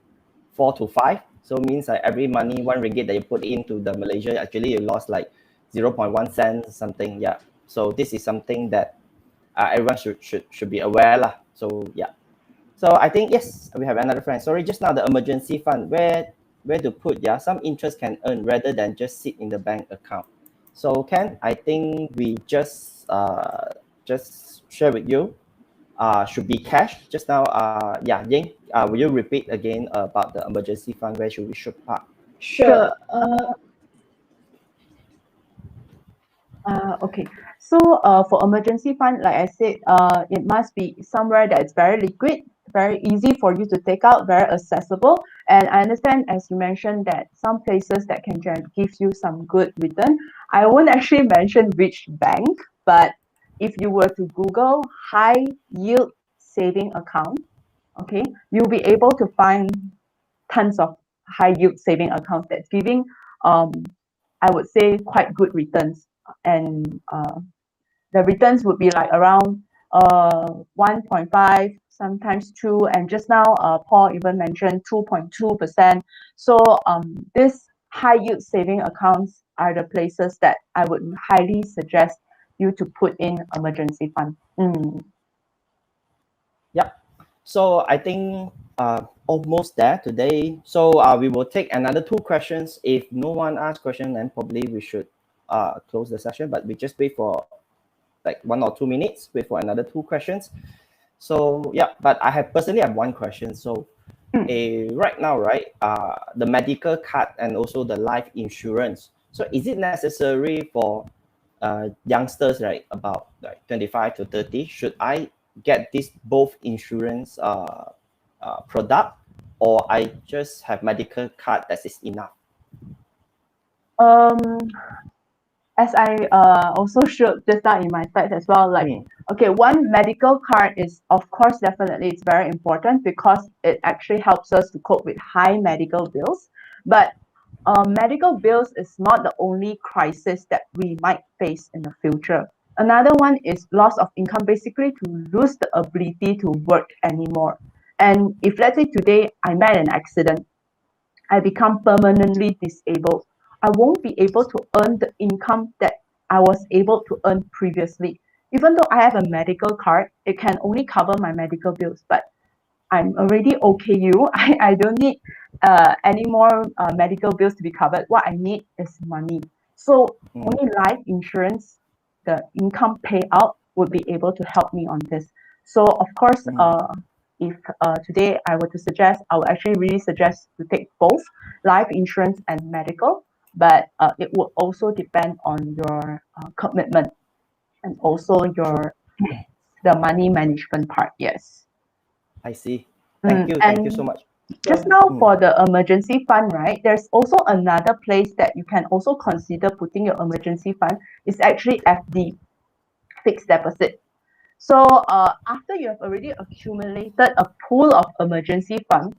4 to 5. So it means like every money, 1 ringgit that you put into the Malaysia, actually you lost like 0.1 cent something. Yeah. So this is something that everyone should be aware lah. So yeah. So I think yes, we have another friend. Sorry, just now the emergency fund, where to put, yeah, some interest can earn rather than just sit in the bank account. So Ken, I think we just share with you. Should be cash. Just now, yeah, Ying, will you repeat again about the emergency fund? Where should park? Sure. Okay. So for emergency fund, like I said, it must be somewhere that is very liquid, very easy for you to take out, very accessible. And I understand, as you mentioned, that some places that can give you some good return. I won't actually mention which bank, but if you were to Google high yield saving account, okay, you'll be able to find tons of high yield saving accounts that's giving, I would say, quite good returns. And the returns would be like around 1.5, sometimes 2, and just now Paul even mentioned 2.2%. So these high yield saving accounts are the places that I would highly suggest you to put in emergency fund. Yep. So I think almost there today. So we will take another 2 questions. If no one asks question, then probably we should close the session. But we just wait for like 1 or 2 minutes. Wait for another 2 questions. So yeah, but I personally have 1 question. So right now, right, the medical card and also the life insurance. So is it necessary for youngsters, right, about like 25 to 30? Should I get this both insurance product, or I just have medical card that is enough? As I also showed just now in my slides as well, like, okay, one medical card is, of course, definitely it's very important because it actually helps us to cope with high medical bills. But medical bills is not the only crisis that we might face in the future. Another one is loss of income, basically to lose the ability to work anymore. And if let's say today I met an accident, I become permanently disabled, I won't be able to earn the income that I was able to earn previously. Even though I have a medical card, it can only cover my medical bills, but I'm already OKU. I don't need any more medical bills to be covered. What I need is money. So only life insurance, the income payout, would be able to help me on this. So of course, if today I were to suggest, I would actually really suggest to take both life insurance and medical, but it would also depend on your commitment and also your the money management part. Yes. I see. Thank you so much. Just now for the emergency fund, right, there's also another place that you can also consider putting your emergency fund is actually FD, fixed deposit. So after you have already accumulated a pool of emergency fund,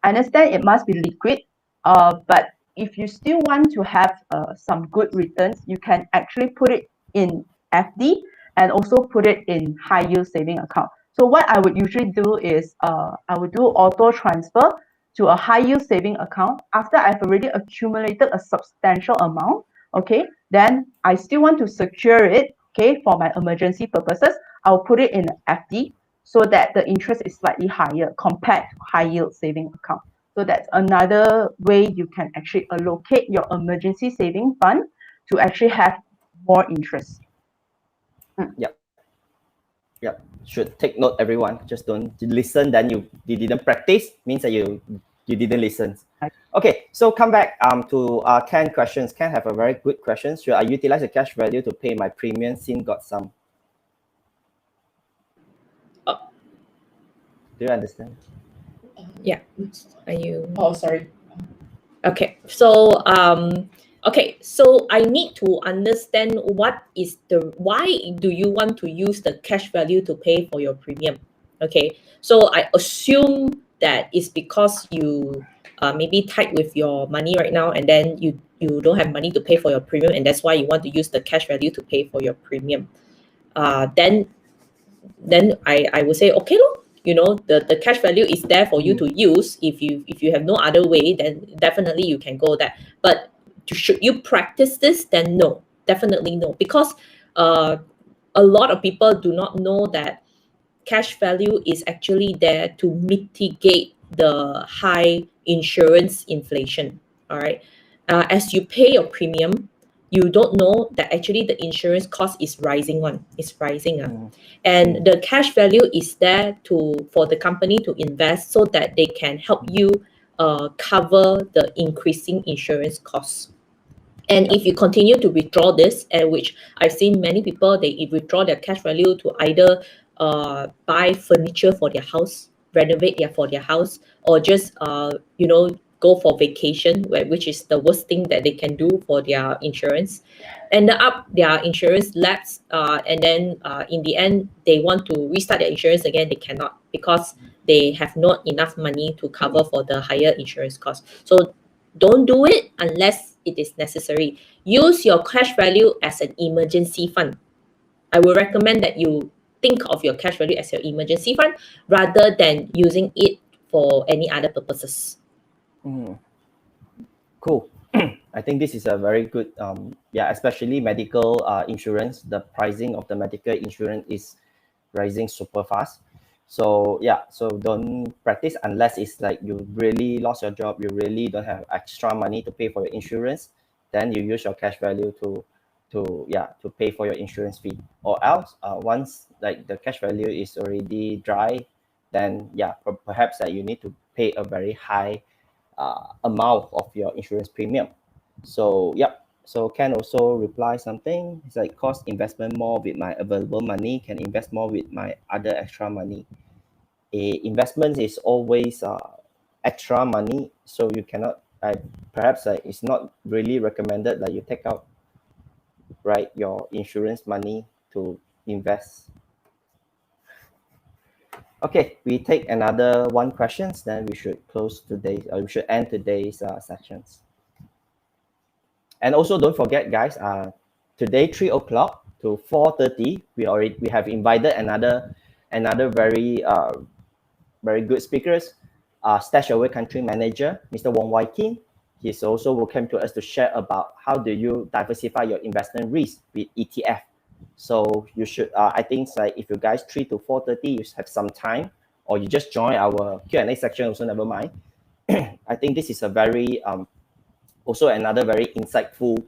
I understand it must be liquid, but if you still want to have some good returns, you can actually put it in FD and also put it in high yield saving account. So what I would usually do is I would do auto transfer to a high yield saving account after I've already accumulated a substantial amount. Okay, then I still want to secure it, okay, for my emergency purposes. I'll put it in FD so that the interest is slightly higher compared to high yield saving account. So that's another way you can actually allocate your emergency saving fund to actually have more interest. Yep. Should take note, everyone. Just don't listen, then you didn't practice, means that you didn't listen. Okay, so come back to Ken questions. Ken have a very good question. Should I utilize the cash value to pay my premium since got some? Do you understand? Yeah. Are you? Oh, sorry. Okay. So so I need to understand why do you want to use the cash value to pay for your premium? Okay. So I assume that it's because you maybe tight with your money right now, and then you don't have money to pay for your premium, and that's why you want to use the cash value to pay for your premium. Then I would say okay lor, the cash value is there for you to use. If you have no other way, then definitely you can go there. But should you practice this? Then no, definitely no, because a lot of people do not know that cash value is actually there to mitigate the high insurance inflation. All right. As you pay your premium, you don't know that actually the insurance cost is rising on. It's rising. And the cash value is there for the company to invest so that they can help you cover the increasing insurance costs. And if you continue to withdraw this, and which I've seen many people, they withdraw their cash value to either buy furniture for their house, renovate for their house, or just go for vacation, which is the worst thing that they can do for their insurance. End up their insurance lapse, and then in the end they want to restart their insurance again. They cannot because they have not enough money to cover for the higher insurance cost. So don't do it unless it is necessary. Use your cash value as an emergency fund. I would recommend that you think of your cash value as your emergency fund rather than using it for any other purposes. Cool. I think this is a very good, especially medical insurance. The pricing of the medical insurance is rising super fast. So so don't practice unless it's like you really lost your job, you really don't have extra money to pay for your insurance, then you use your cash value to pay for your insurance fee. Or else, once like the cash value is already dry, then perhaps that you need to pay a very high amount of your insurance premium. So so Ken also reply something. It's like cost investment more with my available money, can invest more with my other extra money. Investment is always extra money, so you cannot perhaps it's not really recommended that you take out your insurance money to invest. Okay, we take another one questions, then we should we should end today's sections. And also don't forget, guys, today 3 o'clock to 4:30, we have invited another very good speakers, Stash Away Country Manager, Mr. IVY Ying. He's also welcome to us to share about how do you diversify your investment risk with ETF. So you should, I think like if you guys 3 to 4:30, you have some time, or you just join our Q&A section also, never mind. I think this is a very, also another very insightful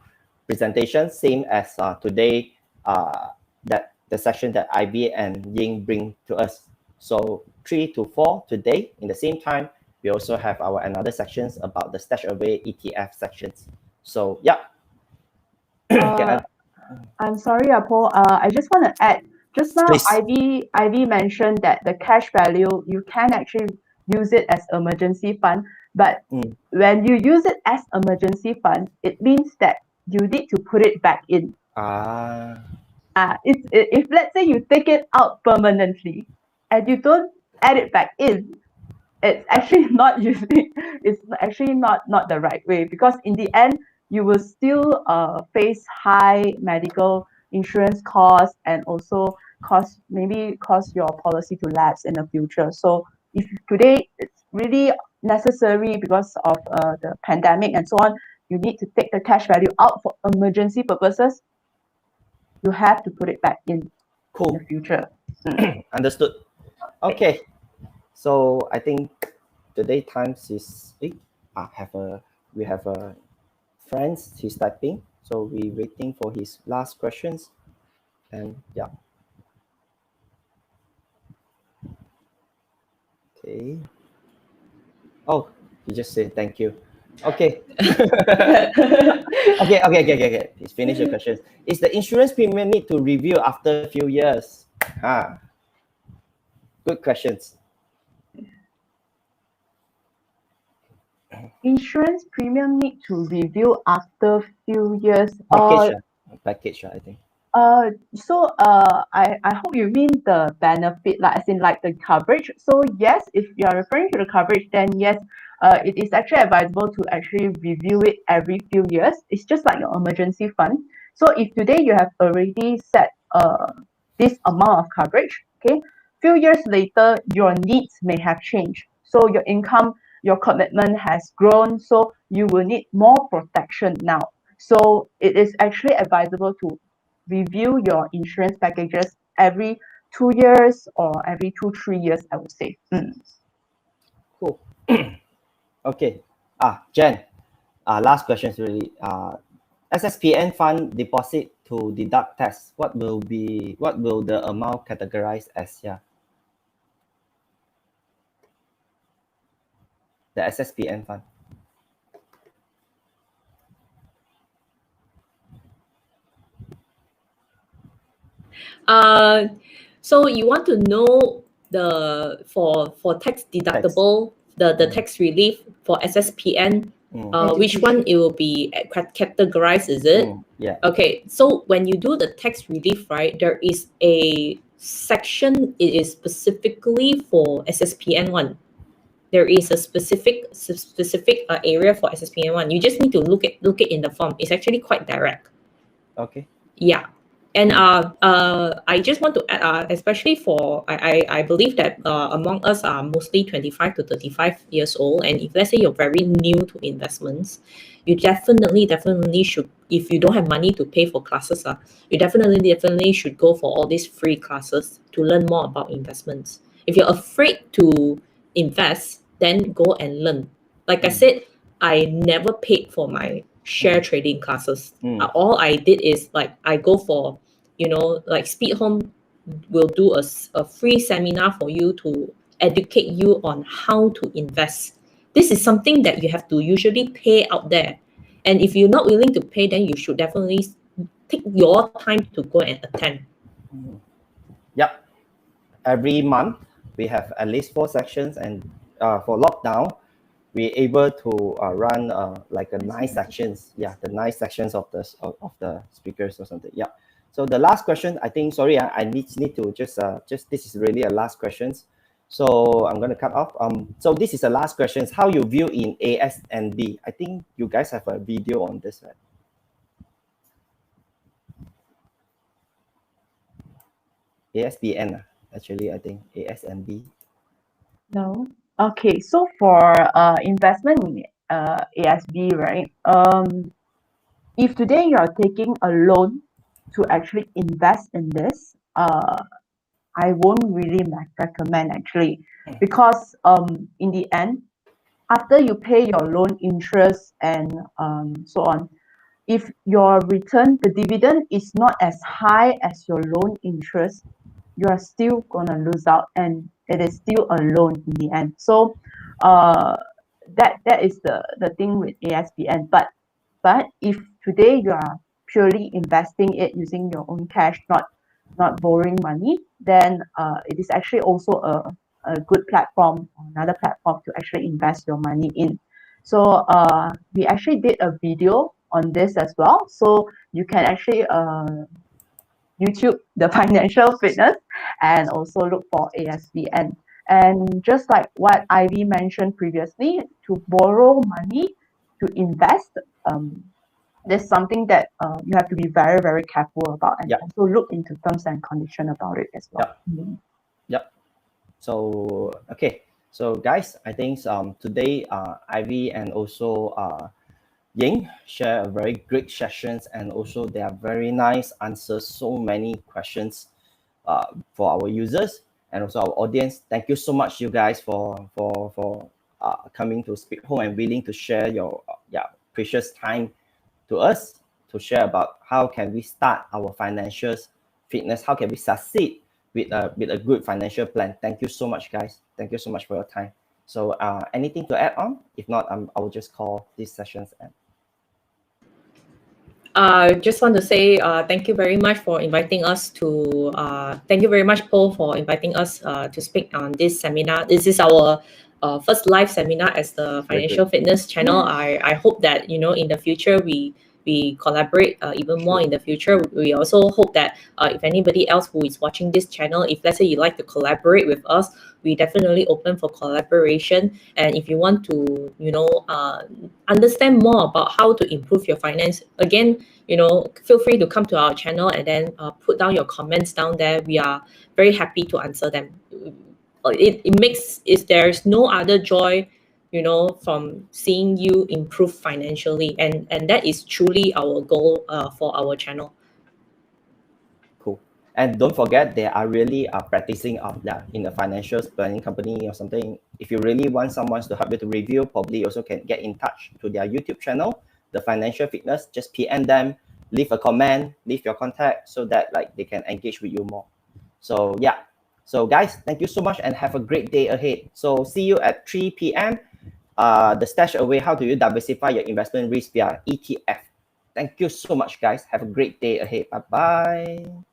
presentation, same as today, that the session that IVY and Ying bring to us. So 3 to 4 today, in the same time, we also have our another sections about the Stash Away ETF sections. So I'm sorry, Paul. I just want to add. Just now, Please. Ivy mentioned that the cash value, you can actually use it as emergency fund. But when you use it as emergency fund, it means that you need to put it back in. If let's say you take it out permanently and you don't add it back in, it's actually not using. It's actually not the right way, because in the end you will still face high medical insurance costs, and also cause your policy to lapse in the future. So if today it's really necessary because of the pandemic and so on, you need to take the cash value out for emergency purposes, you have to put it back in Cool. the future. Understood. Okay. So I think today times is we have a friends, he's typing, so we waiting for his last questions. And okay. Oh, he just said thank you. Okay. Okay. He's finished your questions. Is the insurance premium need to review after a few years? Good questions. Insurance premium need to review after few years. Package, I think. I hope you mean the benefit, like as in like the coverage. So yes, if you are referring to the coverage, then yes, it is actually advisable to actually review it every few years. It's just like your emergency fund. So if today you have already set this amount of coverage, okay, few years later your needs may have changed. So your income, your commitment has grown, so you will need more protection now. So it is actually advisable to review your insurance packages every 2 years or every 2-3 years, I would say. Cool. Okay. Jen, last question is really SSPN fund deposit to deduct tax. What will the amount categorized as here? The SSPN fund. So you want to know the for tax deductible, the tax relief for SSPN, which one it will be categorized, is it? Yeah. Okay, so when you do the tax relief, right, there is a section, it is specifically for SSPN one. There is a specific area for SSPN one. You just need to look it in the form. It's actually quite direct. Okay. Yeah. And I just want to add, especially for I believe that among us are mostly 25 to 35 years old, and if let's say you're very new to investments, you definitely should, if you don't have money to pay for classes, you definitely should go for all these free classes to learn more about investments. If you're afraid to invest, then go and learn. Like I said, I never paid for my share trading classes. All I did is like I go for, like SpeedHome will do a free seminar for you to educate you on how to invest. This is something that you have to usually pay out there. And if you're not willing to pay, then you should definitely take your time to go and attend. Yep. Every month we have at least 4 sections, and for lockdown we're able to run like a 9 sections. Yeah, the 9 sections of the speakers or something. Yeah. So the last question, I think, sorry, I need to just this is really a last questions. So I'm gonna cut off. So this is the last questions. How you view in ASNB? I think you guys have a video on this, right? ASBN, actually, I think ASNB. No. Okay, so for investment in ASB, right? If today you are taking a loan to actually invest in this, I won't really recommend actually, because in the end, after you pay your loan interest and so on, if your return, the dividend is not as high as your loan interest, you are still gonna lose out, and it is still a loan in the end. So that is the thing with ASBN. But if today you are purely investing it using your own cash, not borrowing money, then it is actually also a good platform, another platform to actually invest your money in. So we actually did a video on this as well, so you can actually YouTube the financial fitness and also look for ASBN. And just like what Ivy mentioned previously, to borrow money to invest, there's something that you have to be very, very careful about, and also look into terms and condition about it as well. Yep. So okay, so guys, I think today Ivy and also Ying share a very great sessions, and also they are very nice answers so many questions for our users and also our audience. Thank you so much, you guys, for coming to SpeedHome and willing to share your precious time to us to share about how can we start our financial fitness, how can we succeed with a good financial plan. Thank you so much, guys. Thank you so much for your time. So anything to add on? If not, I will just call these sessions end. Just want to say thank you very much for inviting us to thank you very much, Paul, for inviting us to speak on this seminar. This is our first live seminar as the financial fitness channel. I hope that in the future we collaborate even more in the future. We also hope that if anybody else who is watching this channel, if let's say you like to collaborate with us, we definitely open for collaboration. And if you want to understand more about how to improve your finance, again, feel free to come to our channel and then put down your comments down there. We are very happy to answer them. There's no other joy from seeing you improve financially, and that is truly our goal for our channel. Cool. And don't forget, they are really practicing in a financial planning company or something. If you really want someone to help you to review, probably also can get in touch to their YouTube channel, The Financial Fitness. Just PM them, leave a comment, leave your contact so that they can engage with you more. So yeah. So guys, thank you so much and have a great day ahead. So see you at 3 p.m. The Stash Away, how do you diversify your investment risk via ETF? Thank you so much, guys. Have a great day ahead. Bye-bye.